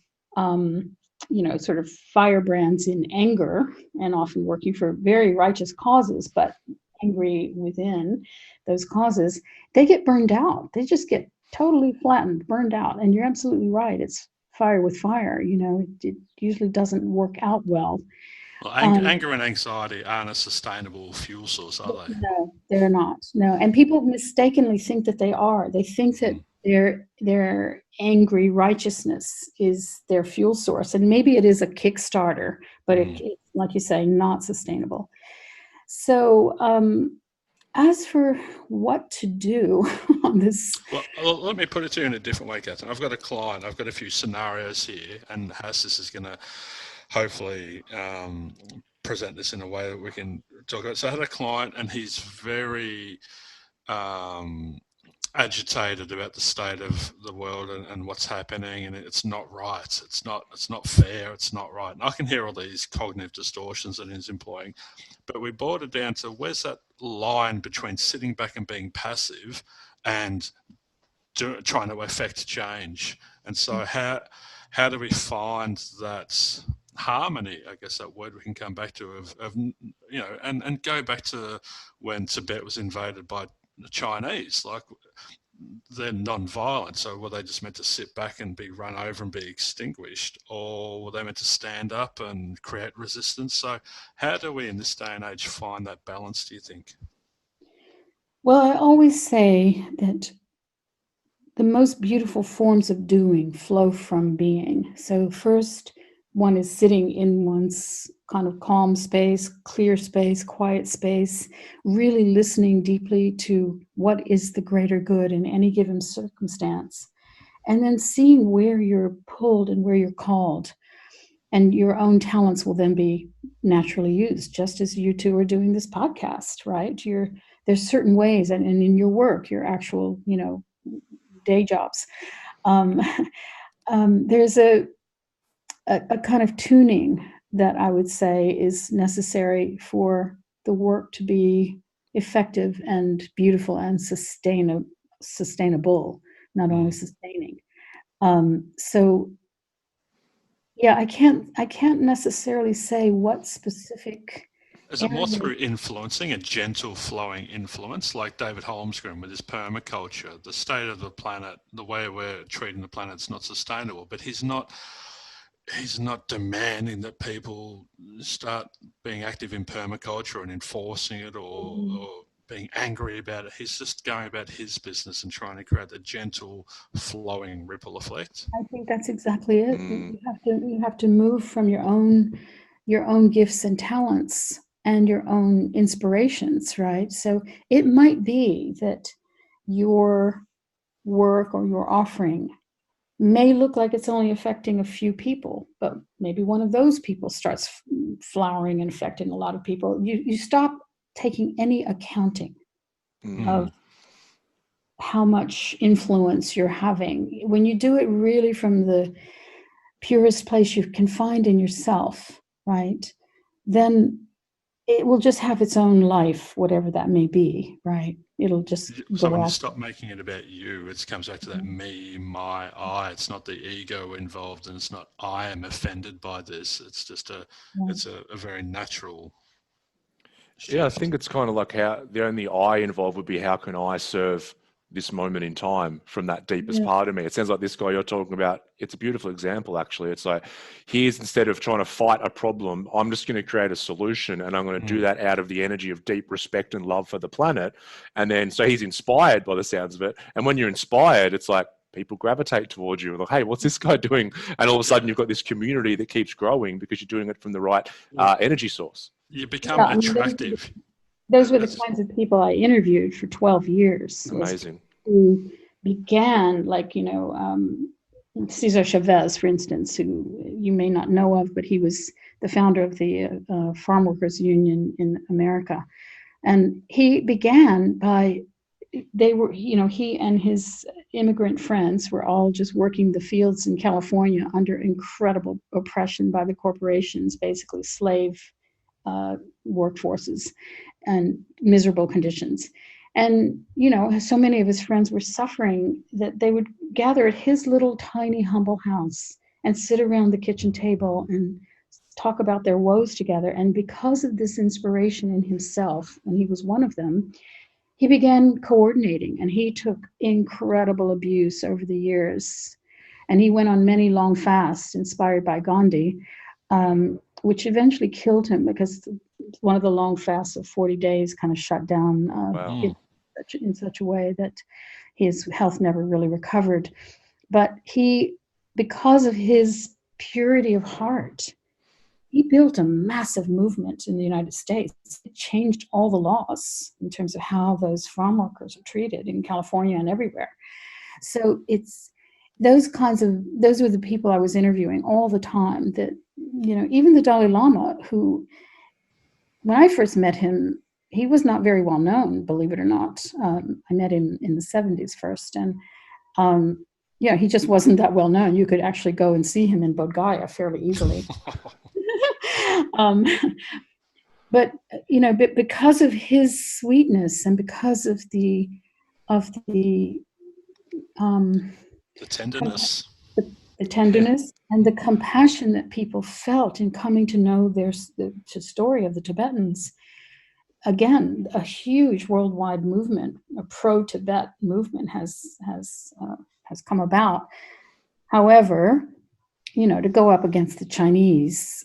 sort of firebrands in anger, and often working for very righteous causes, but angry within those causes, they get burned out. They just get totally flattened, burned out. And you're absolutely right. It's fire with fire. It usually doesn't work out well. Well, anger and anxiety aren't a sustainable fuel source, are they? No, they're not. No, and people mistakenly think that they are. They think that their angry righteousness is their fuel source, and maybe it is a Kickstarter, but it's, like you say, not sustainable. So, as for what to do on this, well, let me put it to you in a different way, Catherine. I've got a client. I've got a few scenarios here, and Hassis is going to hopefully present this in a way that we can talk about. So I had a client, and he's very agitated about the state of the world and what's happening, and it's not right. It's not fair. It's not right. And I can hear all these cognitive distortions that he's employing, but we boiled it down to where's that line between sitting back and being passive and trying to affect change. And so how do we find that harmony, I guess that word we can come back to, of and go back to when Tibet was invaded by the Chinese. Like, they're non-violent, so were they just meant to sit back and be run over and be extinguished, or were they meant to stand up and create resistance? So how do we in this day and age find that balance, do you think? Well, I always say that the most beautiful forms of doing flow from being. So first, one is sitting in one's kind of calm space, clear space, quiet space, really listening deeply to what is the greater good in any given circumstance. And then seeing where you're pulled and where you're called. And your own talents will then be naturally used, just as you two are doing this podcast, right? There's certain ways, and in your work, your actual, day jobs, there's a kind of tuning that I would say is necessary for the work to be effective and beautiful and sustainable, not only sustaining. So yeah, I can't necessarily say what specific. Is it more through influencing, a gentle flowing influence, like David Holmgren with his permaculture, the state of the planet, the way we're treating the planet's not sustainable, but he's not demanding that people start being active in permaculture and enforcing it or being angry about it. He's just going about his business and trying to create a gentle flowing ripple effect. I think that's exactly it. You have to move from your own gifts and talents and your own inspirations, right? So it might be that your work or your offering may look like it's only affecting a few people, but maybe one of those people starts flowering and affecting a lot of people. You stop taking any accounting of how much influence you're having. When you do it really from the purest place you can find in yourself, right? Then it will just have its own life, whatever that may be, right? It'll just so go when out. You stop making it about you, it comes back to that me, my, I. It's not the ego involved, and it's not I am offended by this. It's just it's a very natural shift. Yeah, I think it's kind of like how the only I involved would be how can I serve this moment in time from that deepest part of me. It sounds like this guy you're talking about, it's a beautiful example, actually. It's like, here's, instead of trying to fight a problem, I'm just going to create a solution, and I'm going to do that out of the energy of deep respect and love for the planet. And then, so he's inspired by the sounds of it. And when you're inspired, it's like, people gravitate towards you. Like, hey, what's this guy doing? And all of a sudden you've got this community that keeps growing because you're doing it from the right energy source. You become attractive. Those were the kinds of people I interviewed for 12 years. Amazing. Who began, like, Cesar Chavez, for instance, who you may not know of, but he was the founder of the Farm Workers Union in America. And he began by, he and his immigrant friends were all just working the fields in California under incredible oppression by the corporations, basically slave workforces and miserable conditions. And, so many of his friends were suffering that they would gather at his little tiny humble house and sit around the kitchen table and talk about their woes together. And because of this inspiration in himself, and he was one of them, he began coordinating, and he took incredible abuse over the years. And he went on many long fasts inspired by Gandhi, which eventually killed him because one of the long fasts of 40 days kind of shut down in such a way that his health never really recovered. But because of his purity of heart, he built a massive movement in the United States. It changed all the laws in terms of how those farm workers are treated in California and everywhere. So it's those were the people I was interviewing all the time, that, even the Dalai Lama, who, when I first met him, he was not very well known, believe it or not. I met him in the 70s first. And he just wasn't that well known. You could actually go and see him in Bodh Gaya fairly easily. But because of his sweetness and because of the tenderness, the tenderness and the compassion that people felt in coming to know the story of the Tibetans, again, a huge worldwide movement, a pro-Tibet movement has come about. However, to go up against the Chinese,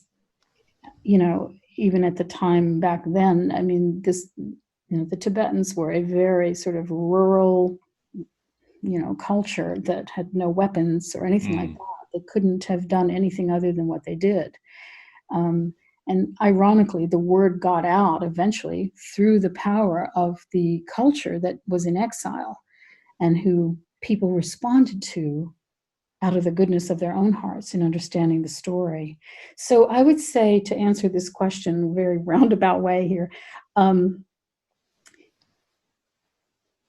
even at the time back then, I mean, the Tibetans were a very sort of rural, culture that had no weapons or anything like that. They couldn't have done anything other than what they did. And ironically, the word got out eventually through the power of the culture that was in exile and who people responded to out of the goodness of their own hearts in understanding the story. So I would say, to answer this question in a very roundabout way here,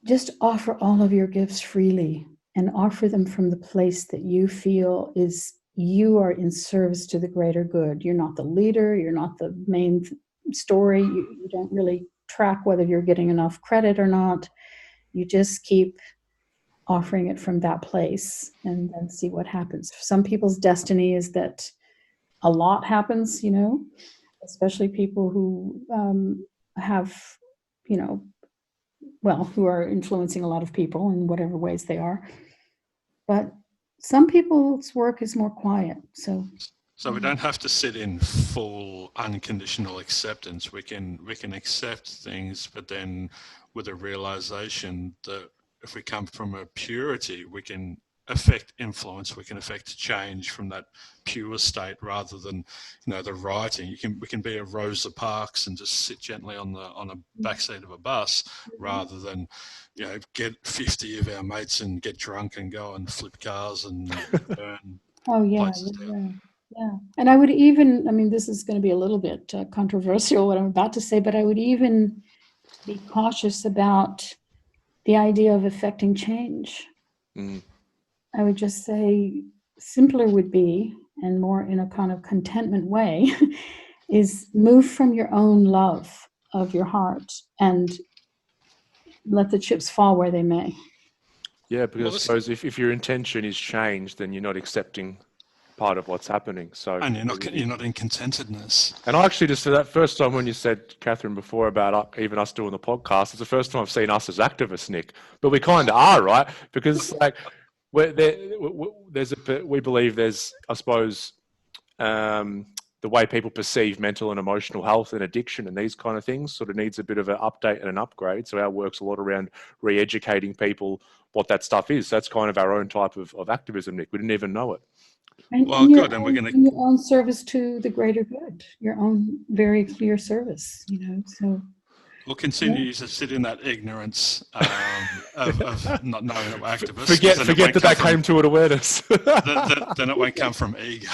just offer all of your gifts freely and offer them from the place that you feel is you are in service to the greater good. You're not the leader. You're not the main story. You don't really track whether you're getting enough credit or not. You just keep offering it from that place and then see what happens. Some people's destiny is that a lot happens, especially people who have, who are influencing a lot of people in whatever ways they are. But some people's work is more quiet. So we don't have to sit in full unconditional acceptance. We can accept things, but then with a realization that if we come from a purity, we can affect influence, we can affect change from that pure state rather than, the writing. We can be a Rosa Parks and just sit gently on a backseat of a bus rather than, get 50 of our mates and get drunk and go and flip cars and burn places down. Yeah. And I would even, this is going to be a little bit controversial what I'm about to say, but I would even be cautious about the idea of affecting change. I would just say simpler would be, and more in a kind of contentment way, is move from your own love of your heart and let the chips fall where they may. Yeah, because I suppose if your intention is changed, then you're not accepting part of what's happening. So and you're not in contentedness. And I actually just said that first time when you said, Catherine, before about even us doing the podcast, it's the first time I've seen us as activists, Nick. But we kind of are, right? Because we believe there's, I suppose, the way people perceive mental and emotional health and addiction and these kind of things sort of needs a bit of an update and an upgrade. So our work's a lot around re-educating people what that stuff is. So that's kind of our own type of activism, Nick. We didn't even know it. And good. And we're going to your own service to the greater good, your own very clear service, So we'll continue to sit in that ignorance of not knowing that we're activists. Forget that came to an awareness. Then it won't come from ego.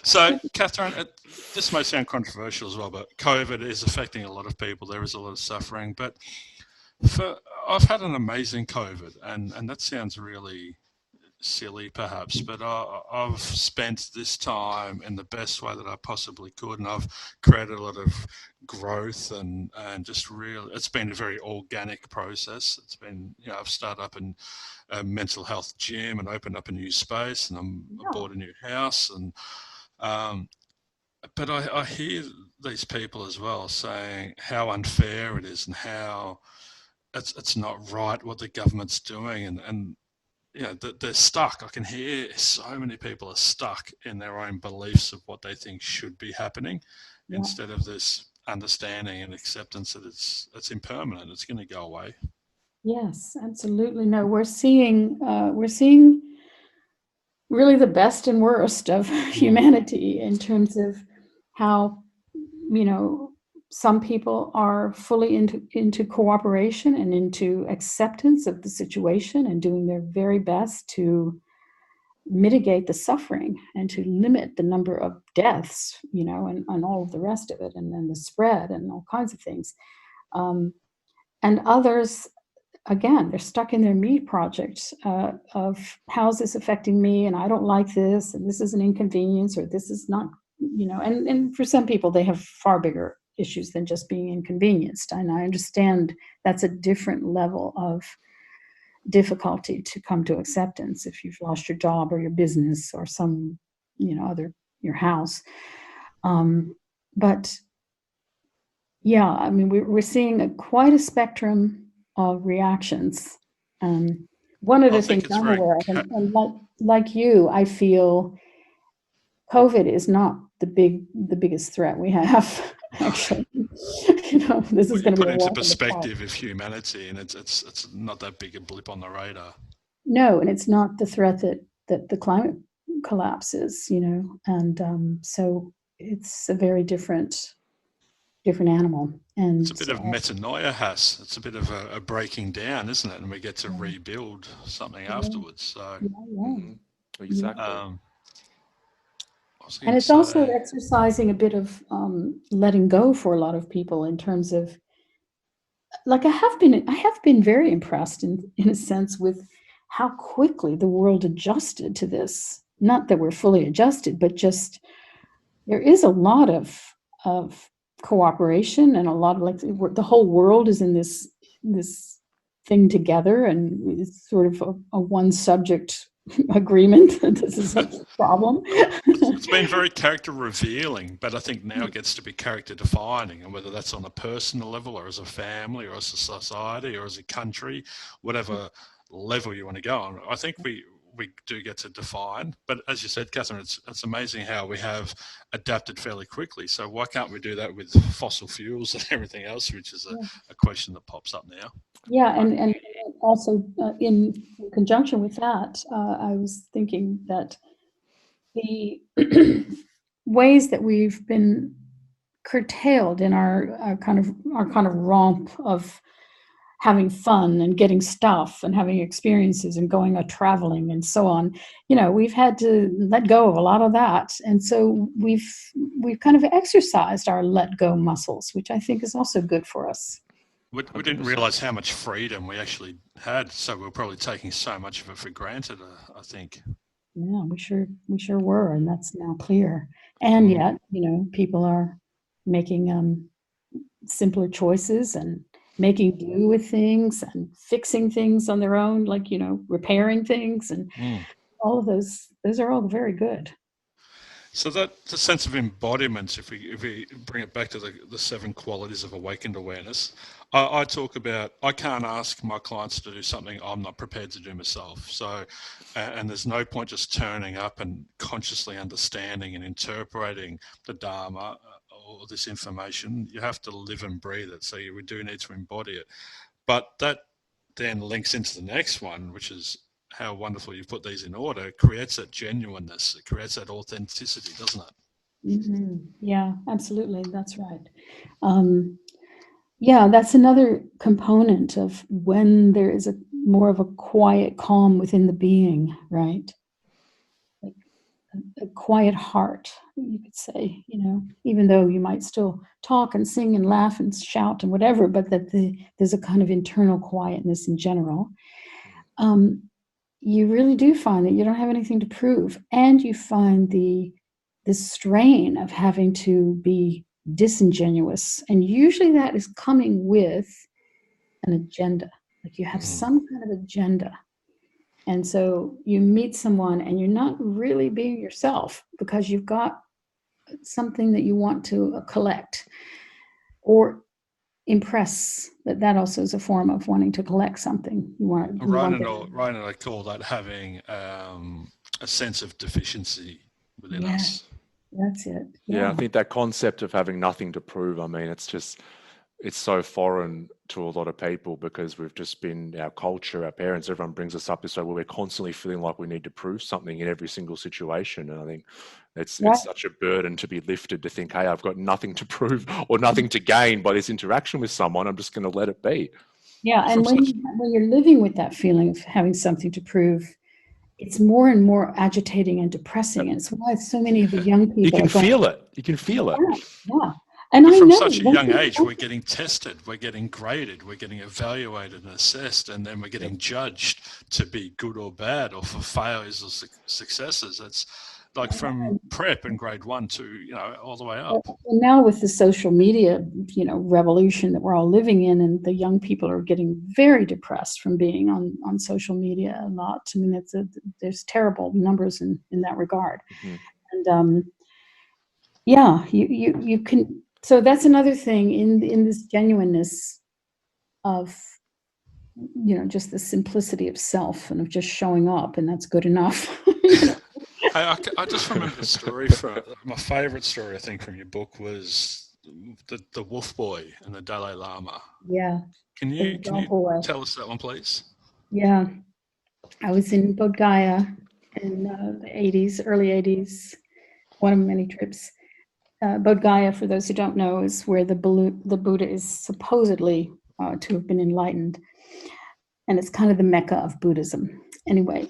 So, Catherine, this may sound controversial as well, but COVID is affecting a lot of people. There is a lot of suffering. But I've had an amazing COVID, and that sounds really silly perhaps, but I've spent this time in the best way that I possibly could, and I've created a lot of growth and just really, it's been a very organic process. It's been, I've started up a mental health gym and opened up a new space, and I bought a new house, and but I hear these people as well saying how unfair it is and how it's not right what the government's doing, and they're stuck. I can hear so many people are stuck in their own beliefs of what they think should be happening, instead of this understanding and acceptance that it's impermanent. It's going to go away. Yes, absolutely. No, we're seeing really the best and worst of humanity in terms of how, some people are fully into cooperation and into acceptance of the situation and doing their very best to mitigate the suffering and to limit the number of deaths, and all of the rest of it, and then the spread and all kinds of things. And others, again, they're stuck in their me project of how's this affecting me, and I don't like this, and this is an inconvenience, or this is not, and for some people, they have far bigger issues than just being inconvenienced. And I understand that's a different level of difficulty to come to acceptance if you've lost your job or your business or some, your house. But yeah, we're seeing quite a spectrum of reactions. One of the things I'm aware of, and like you, I feel COVID is not the biggest threat we have. Actually, this is going to be put into perspective of humanity, and it's not that big a blip on the radar. No, and it's not the threat that the climate collapse is, and so it's a very different animal. And It's a bit of metanoia, Has. It's a bit of a breaking down, isn't it? And we get to rebuild something afterwards. So Exactly. And it's also exercising a bit of letting go for a lot of people in terms of, like, I have been very impressed in a sense with how quickly the world adjusted to this. Not that we're fully adjusted, but just there is a lot of cooperation, and a lot of, like, the whole world is in this thing together, and it's sort of a one subject agreement that this is a problem. It's been very character revealing, but I think now it gets to be character defining, and whether that's on a personal level or as a family or as a society or as a country, whatever level you want to go on, I think we do get to define. But as you said, Catherine, it's amazing how we have adapted fairly quickly. So why can't we do that with fossil fuels and everything else, which is a question that pops up now. Yeah, and also in conjunction with that, I was thinking that the ways that we've been curtailed in our kind of romp of having fun and getting stuff and having experiences and going out traveling and so on, we've had to let go of a lot of that, and so we've kind of exercised our let go muscles, which I think is also good for us. We didn't realize how much freedom we actually had, so we're probably taking so much of it for granted, I think. Yeah, we sure were, and that's now clear. And yet, people are making simpler choices and making do with things and fixing things on their own, like, repairing things, and all of those are all very good. So that the sense of embodiment, if we bring it back to the 7 qualities of awakened awareness, I talk about, I can't ask my clients to do something I'm not prepared to do myself. So, and there's no point just turning up and consciously understanding and interpreting the Dharma or this information. You have to live and breathe it. So we do need to embody it. But that then links into the next one, which is how wonderful you put these in order. It creates that genuineness. It creates that authenticity, doesn't it? Mm-hmm. Yeah, absolutely. That's right. Yeah, that's another component of when there is more of a quiet calm within the being, right? Like a quiet heart, you could say, even though you might still talk and sing and laugh and shout and whatever, but that there's a kind of internal quietness in general. You really do find that you don't have anything to prove, and you find the strain of having to be disingenuous, and usually that is coming with an agenda. Like, you have some kind of agenda, and so you meet someone and you're not really being yourself because you've got something that you want to collect or impress. That also is a form of wanting to collect something. Ryan and I call that having a sense of deficiency within us. That's it. Yeah, I think that concept of having nothing to prove, I mean, it's so foreign to a lot of people because we've just been, our culture, our parents, everyone brings us up this way where we're constantly feeling like we need to prove something in every single situation. And I think it's such a burden to be lifted to think, hey, I've got nothing to prove or nothing to gain by this interaction with someone. I'm just going to let it be. Yeah, and when you're living with that feeling of having something to prove, it's more and more agitating and depressing. And it's why so many of the young people... You can feel it. You can feel it. Yeah. And from such a young age, we're getting tested, we're getting graded, we're getting evaluated and assessed, and then we're getting judged to be good or bad, or for failures or successes. It's like from prep in grade 1 to, all the way up. And now with the social media, revolution that we're all living in, and the young people are getting very depressed from being on social media a lot. I mean, there's terrible numbers in that regard. Mm-hmm. And you can. So that's another thing in this genuineness of, just the simplicity of self and of just showing up, and that's good enough. I just remember the story my favorite story, I think, from your book was the Wolf Boy and the Dalai Lama. Yeah. Can you tell us that one, please? Yeah. I was in Bodh Gaya in the 80s, early 80s, one of many trips. Bodh Gaya, for those who don't know, is where the Buddha is supposedly to have been enlightened. And it's kind of the Mecca of Buddhism. Anyway,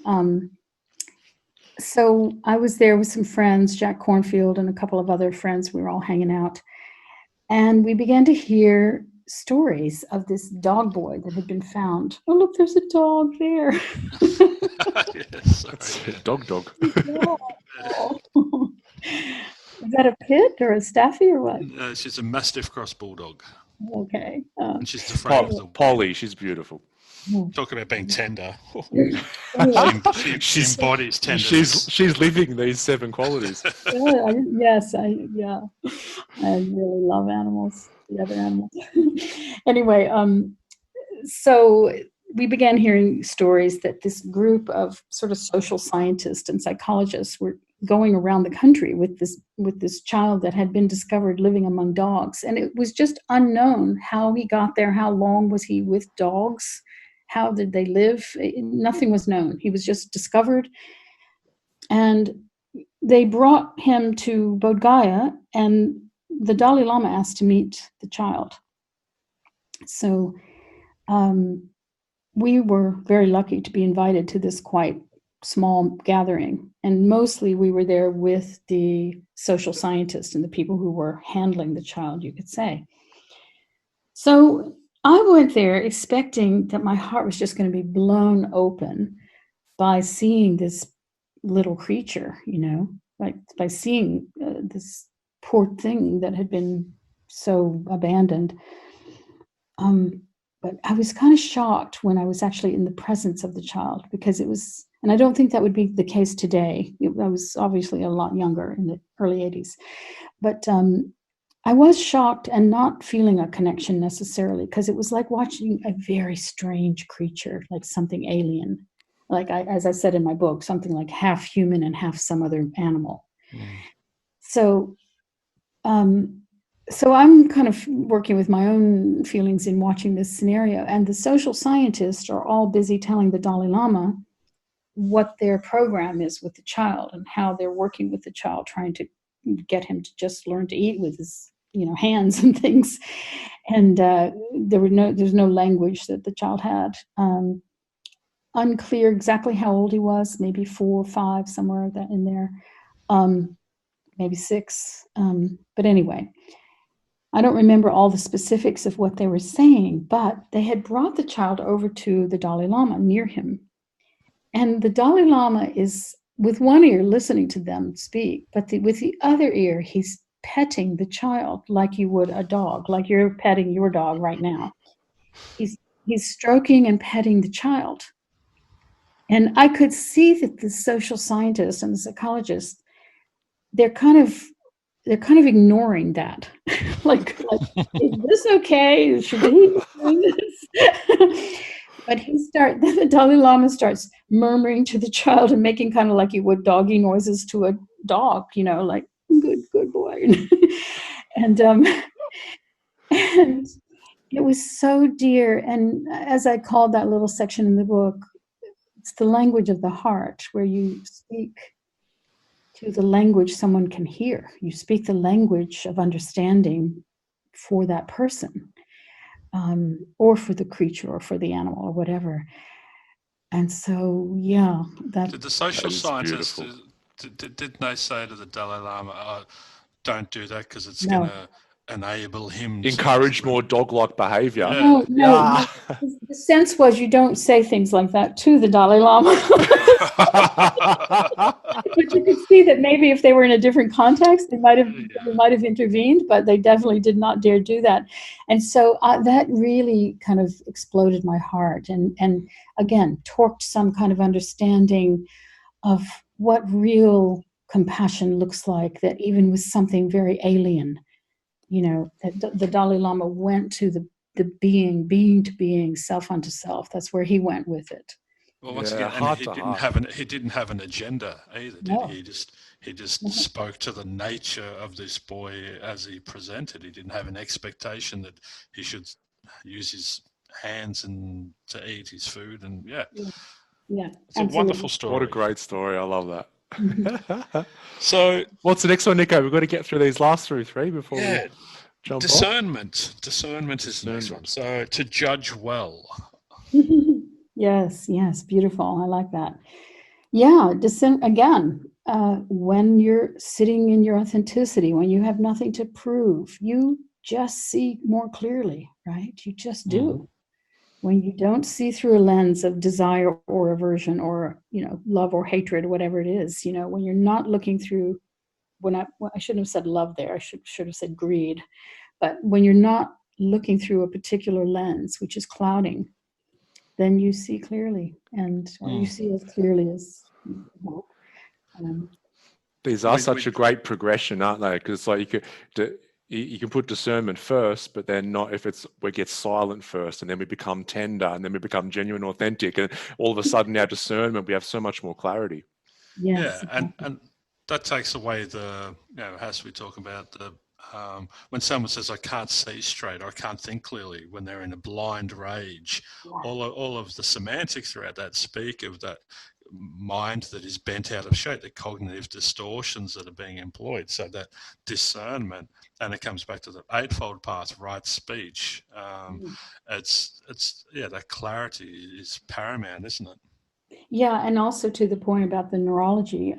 so I was there with some friends, Jack Cornfield and a couple of other friends. We were all hanging out. And we began to hear stories of this dog boy that had been found. Oh, look, there's a dog there. Yes, sorry, Dog. Oh. Is that a pit or a staffy or what? She's a Mastiff Cross Bulldog. Okay. And she's afraid of the Polly, she's beautiful. Talk about being tender. Anyway, she embodies tenderness. She's living these 7 qualities. Yes, I really love animals, the other animals. Anyway, so we began hearing stories that this group of sort of social scientists and psychologists were going around the country with this child that had been discovered living among dogs. And it was just unknown how he got there, how long was he with dogs, how did they live? Nothing was known. He was just discovered. And they brought him to Bodh Gaya, and the Dalai Lama asked to meet the child. So we were very lucky to be invited to this quite small gathering. And mostly we were there with the social scientists and the people who were handling the child, you could say. So I went there expecting that my heart was just going to be blown open by seeing this little creature, like by seeing this poor thing that had been so abandoned. But I was kind of shocked when I was actually in the presence of the child, because it was, and I don't think that would be the case today. I was obviously a lot younger in the early 80s. But I was shocked and not feeling a connection necessarily, because it was like watching a very strange creature, like something alien. Like as I said in my book, something like half human and half some other animal. So I'm kind of working with my own feelings in watching this scenario, and the social scientists are all busy telling the Dalai Lama what their program is with the child and how they're working with the child, trying to get him to just learn to eat with his hands and things. And there's no language that the child had. Unclear exactly how old he was, maybe 4 or 5, somewhere that in there, maybe 6. But anyway, I don't remember all the specifics of what they were saying, but they had brought the child over to the Dalai Lama near him. And the Dalai Lama is with one ear listening to them speak, but with the other ear, he's petting the child like you would a dog, like you're petting your dog right now. He's stroking and petting the child. And I could see that the social scientists and the psychologists, they're kind of ignoring that. like, is this okay? Should he be doing this? But then the Dalai Lama starts murmuring to the child and making kind of like you would doggy noises to a dog, like good boy. And it was so dear. And as I called that little section in the book, it's the language of the heart, where you speak to the language someone can hear. You speak the language of understanding for that person, or for the creature, or for the animal, or whatever. And so, yeah, Did the social scientists, didn't they say to the Dalai Lama, don't do that because it's going to enable him to encourage more dog-like behavior? No. The sense was you don't say things like that to the Dalai Lama. But you could see that maybe if they were in a different context, they might have intervened, but they definitely did not dare do that. And so that really kind of exploded my heart, and again torqued some kind of understanding of what real compassion looks like, that even with something very alien, that the Dalai Lama went to the being to being, self unto self. That's where he went with it. Well, once again, and he didn't have an agenda either, did he? He just spoke to the nature of this boy as he presented. He didn't have an expectation that he should use his hands and to eat his food, and Yeah, It's a wonderful story. What a great story. I love that. So what's the next one, Nico? We've got to get through these last three before we jump discernment. Discernment is the next one. So to judge well. Yes, beautiful. I like that. Yeah, again, when you're sitting in your authenticity, when you have nothing to prove, you just see more clearly, right? You just do. When you don't see through a lens of desire or aversion or, love or hatred, whatever it is, when you're not looking through, I shouldn't have said love there, I should have said greed, but when you're not looking through a particular lens, which is clouding, then you see clearly, or you see as clearly as you hope. These are such a great progression, aren't they? Because it's like you can put discernment first, but then not if we get silent first, and then we become tender, and then we become genuine, authentic, and all of a sudden our discernment, we have so much more clarity. Yes, yeah, and that takes away as we talk about when someone says I can't see straight or I can't think clearly, when they're in a blind rage, all of the semantics throughout that speak of that mind that is bent out of shape, the cognitive distortions that are being employed. So that discernment, and it comes back to the eightfold path, right speech. That clarity is paramount, isn't it? Yeah, and also to the point about the neurology,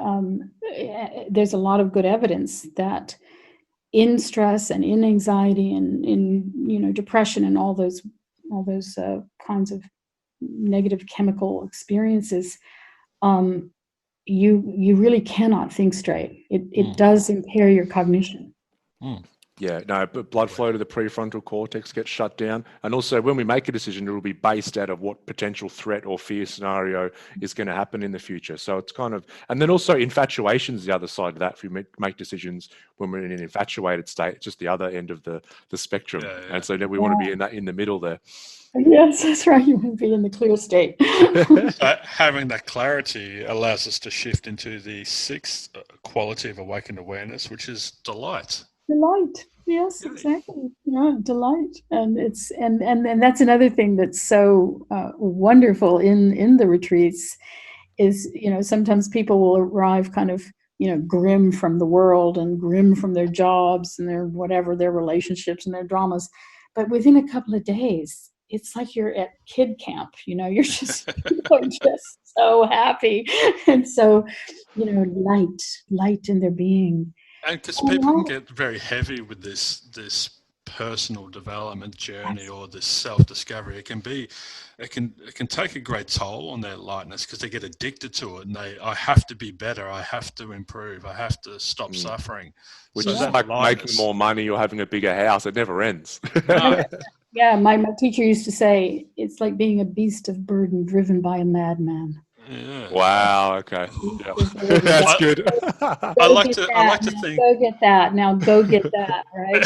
there's a lot of good evidence that in stress and in anxiety and in depression and all those kinds of negative chemical experiences, you really cannot think straight. It does impair your cognition. Yeah, no, but blood flow to the prefrontal cortex gets shut down. And also when we make a decision, it will be based out of what potential threat or fear scenario is going to happen in the future. So it's kind of, and then also infatuation is the other side of that. If we make decisions when we're in an infatuated state, it's just the other end of the spectrum. Yeah. And so we want to be in the middle there. Yes, that's right. You want to be in the clear state. Having that clarity allows us to shift into the sixth quality of awakened awareness, which is delight. Delight. Yes, exactly. Yeah, delight. And it's and that's another thing that's so wonderful in the retreats is, sometimes people will arrive kind of, grim from the world and grim from their jobs and their relationships and their dramas. But within a couple of days, it's like you're at kid camp, you're just just so happy. And so, light in their being. And because people can get very heavy with this personal development journey or this self-discovery, it can take a great toll on their lightness because they get addicted to it, and I have to be better, I have to improve, I have to stop suffering. Which is like making more money or having a bigger house. It never ends. No. Yeah, my teacher used to say it's like being a beast of burden driven by a madman. Yeah. Wow. Okay. Yeah. That's good. I like to think. Go get that now. Go get that. Right.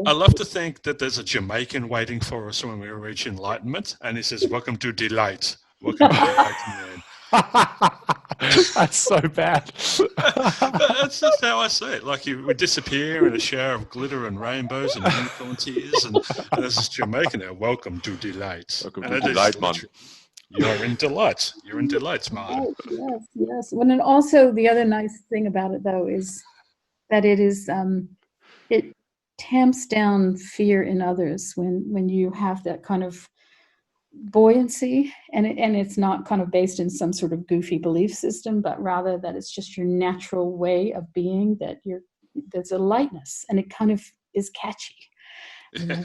I love to think that there's a Jamaican waiting for us when we reach enlightenment, and he says, "Welcome to delight. Welcome to enlightenment." That's so bad. That's just how I see it. Like we disappear in a shower of glitter and rainbows and unicorn tears, and there's this Jamaican there. Welcome to delight. Welcome to delight, man. You're in delight. You're in delight, man. Yes. Well, and also the other nice thing about it, though, is that it tamps down fear in others when you have that kind of buoyancy, and it's not kind of based in some sort of goofy belief system, but rather that it's just your natural way of being, that there's a lightness, and it kind of is catchy. Yeah.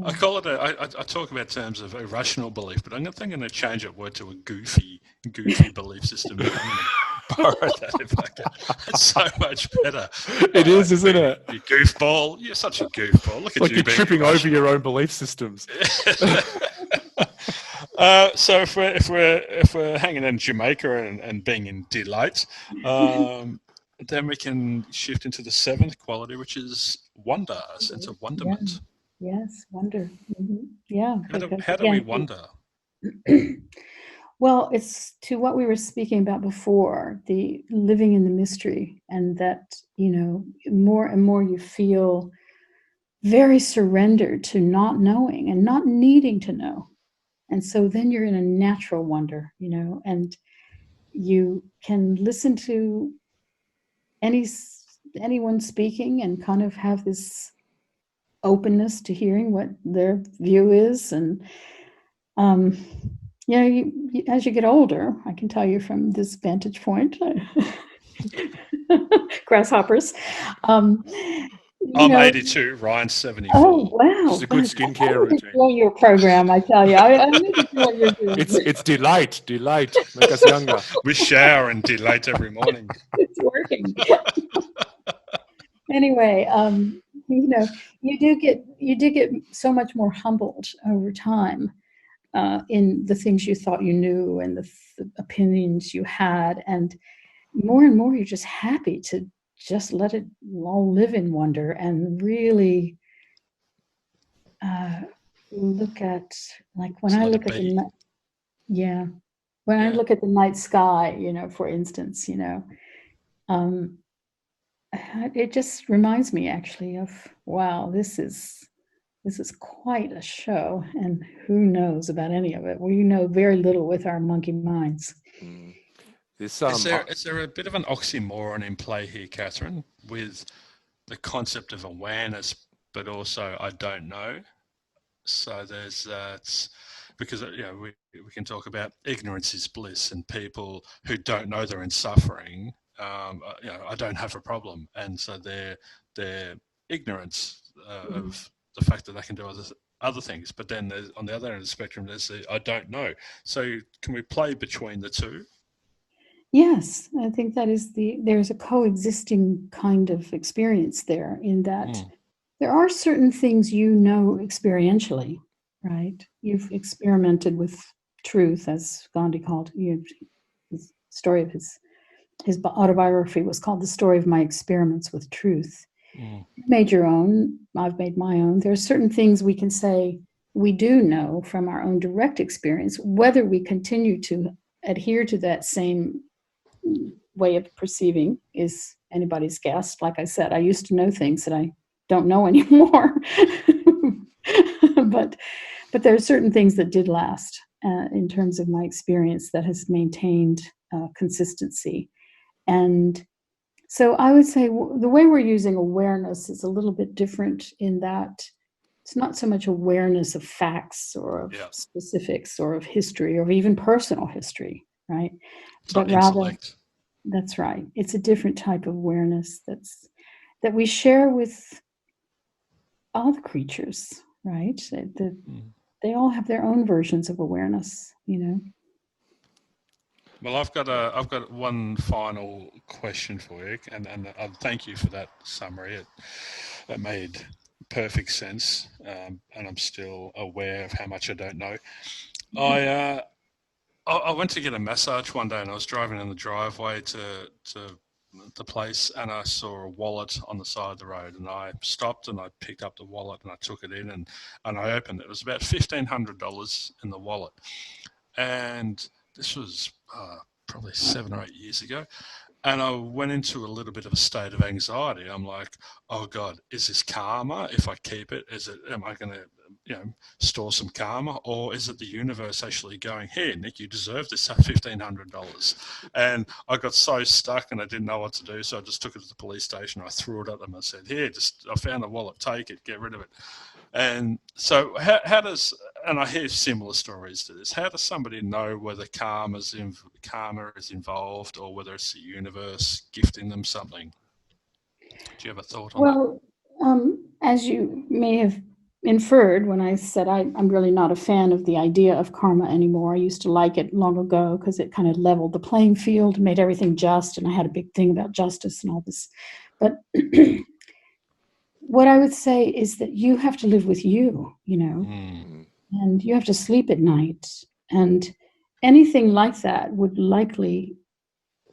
I call it I talk about terms of irrational belief, but I'm going to change that word to a goofy belief system. I'm going to borrow that if I can. It's so much better. It is, isn't it? You goofball. You're such a goofball. Look at like you. You're tripping over your own belief systems. So if we're hanging in Jamaica and being in delight, then we can shift into the seventh quality, which is wonder, a sense of wonderment. Yeah. Yes, wonder. Mm-hmm. Yeah. How do we wonder? Well, it's to what we were speaking about before, the living in the mystery, and that, more and more you feel very surrendered to not knowing and not needing to know. And so then you're in a natural wonder, and you can listen to anyone speaking and kind of have this openness to hearing what their view is. And as you get older, I can tell you from this vantage point, grasshoppers. I'm 82, Ryan's 74. Oh, wow. It's a good skincare I routine. enjoy your program, I tell you. I need to do what you're doing. It's delight. Make us younger. We shower and delight every morning. It's working. Anyway, you do get so much more humbled over time in the things you thought you knew and the opinions you had, and more you're just happy to just let it all live in wonder and really look at, like when I look at the night sky, for instance, it just reminds me actually of, wow, this is quite a show, and who knows about any of it? We know very little with our monkey minds. Is there a bit of an oxymoron in play here, Catherine, with the concept of awareness, but also I don't know? So there's that, because we can talk about ignorance is bliss, and people who don't know they're in suffering, I don't have a problem, and so their ignorance of the fact that they can do other things. But then on the other end of the spectrum, there's the I don't know. So can we play between the two? Yes, I think there's a coexisting kind of experience there, in that there are certain things experientially, right? You've experimented with truth, as Gandhi called it. His story of his autobiography was called The Story of My Experiments with Truth. You made your own, I've made my own. There are certain things we can say we do know from our own direct experience. Whether we continue to adhere to that same way of perceiving is anybody's guess. Like I said, I used to know things that I don't know anymore. but there are certain things that did last in terms of my experience that has maintained consistency. And so I would say the way we're using awareness is a little bit different, in that it's not so much awareness of facts or of specifics or of history or even personal history, right? But rather, intellect. That's right. It's a different type of awareness that we share with all the creatures, right? They all have their own versions of awareness, Well, I've got one final question for you, and thank you for that summary. That made perfect sense, and I'm still aware of how much I don't know. I went to get a massage one day, and I was driving in the driveway to the place, and I saw a wallet on the side of the road, and I stopped and I picked up the wallet and I took it in and I opened it. It was about $1,500 in the wallet, and this was probably 7 or 8 years ago. And I went into a little bit of a state of anxiety. I'm like, oh God, is this karma? If I keep it, am I going to, store some karma, or is it the universe actually going, here, Nick, you deserve this $1,500? And I got so stuck and I didn't know what to do. So I just took it to the police station. I threw it at them. I said, here, I found the wallet, take it, get rid of it. And so how does, and I hear similar stories to this, how does somebody know whether karma is involved, or whether it's the universe gifting them something? Do you have a thought on that? Well, as you may have inferred when I said I'm really not a fan of the idea of karma anymore. I used to like it long ago because it kind of leveled the playing field, made everything just, and I had a big thing about justice and all this. But what I would say is that you have to live with you, and you have to sleep at night. And anything like that would likely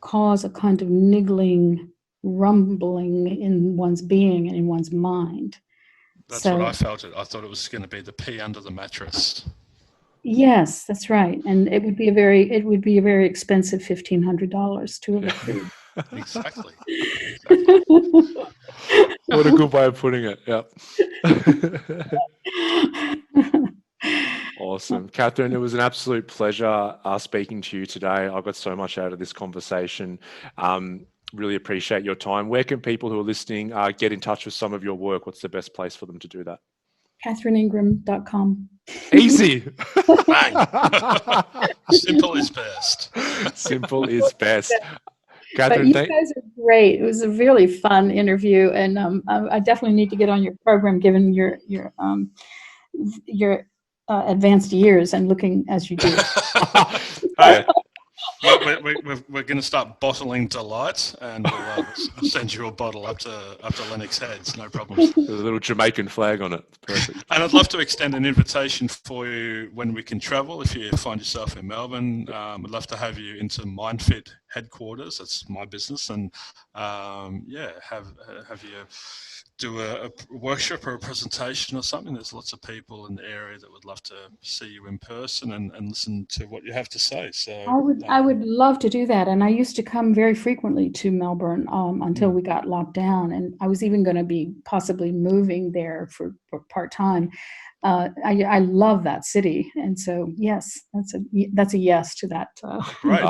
cause a kind of niggling, rumbling in one's being and in one's mind. That's what I felt. I thought it was going to be the pea under the mattress. Yes, that's right. And it would be a very expensive $1,500 to have accrued. Exactly. What a good way of putting it. Yeah. Awesome. Catherine, it was an absolute pleasure speaking to you today. I got so much out of this conversation. Really appreciate your time. Where can people who are listening get in touch with some of your work? What's the best place for them to do that? CatherineIngram.com. Easy. Simple is best. Simple is best. But Catherine, you guys are great. It was a really fun interview, and I definitely need to get on your program, given your advanced years and looking as you do. We're going to start bottling Delight, and we'll send you a bottle up to Lennox Heads, no problems. With a little Jamaican flag on it. Perfect. And I'd love to extend an invitation for you when we can travel. If you find yourself in Melbourne, I'd love to have you into Myndfit headquarters. That's my business, and have you do a workshop or a presentation or something. There's lots of people in the area that would love to see you in person and listen to what you have to say. So I would love to do that. And I used to come very frequently to Melbourne until we got locked down. And I was even going to be possibly moving there for part-time. I love that city, and so yes, that's a yes to that. Great. We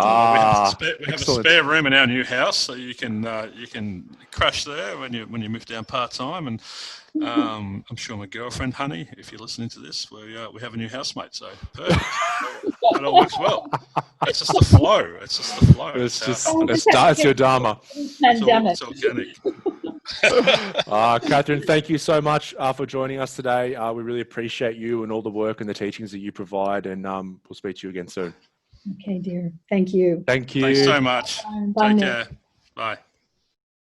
have a spare room in our new house, so you can crash there when you move down part time. And I'm sure my girlfriend, Honey, if you're listening to this, we have a new housemate, so perfect. It all works well. It's just the flow. It's your Dharma. Pandemic. It's organic. Catherine, thank you so much for joining us today. We really appreciate you and all the work and the teachings that you provide, and we'll speak to you again soon. Okay, dear. Thank you. Thank you. Thanks so much. Bye. Take care. Bye.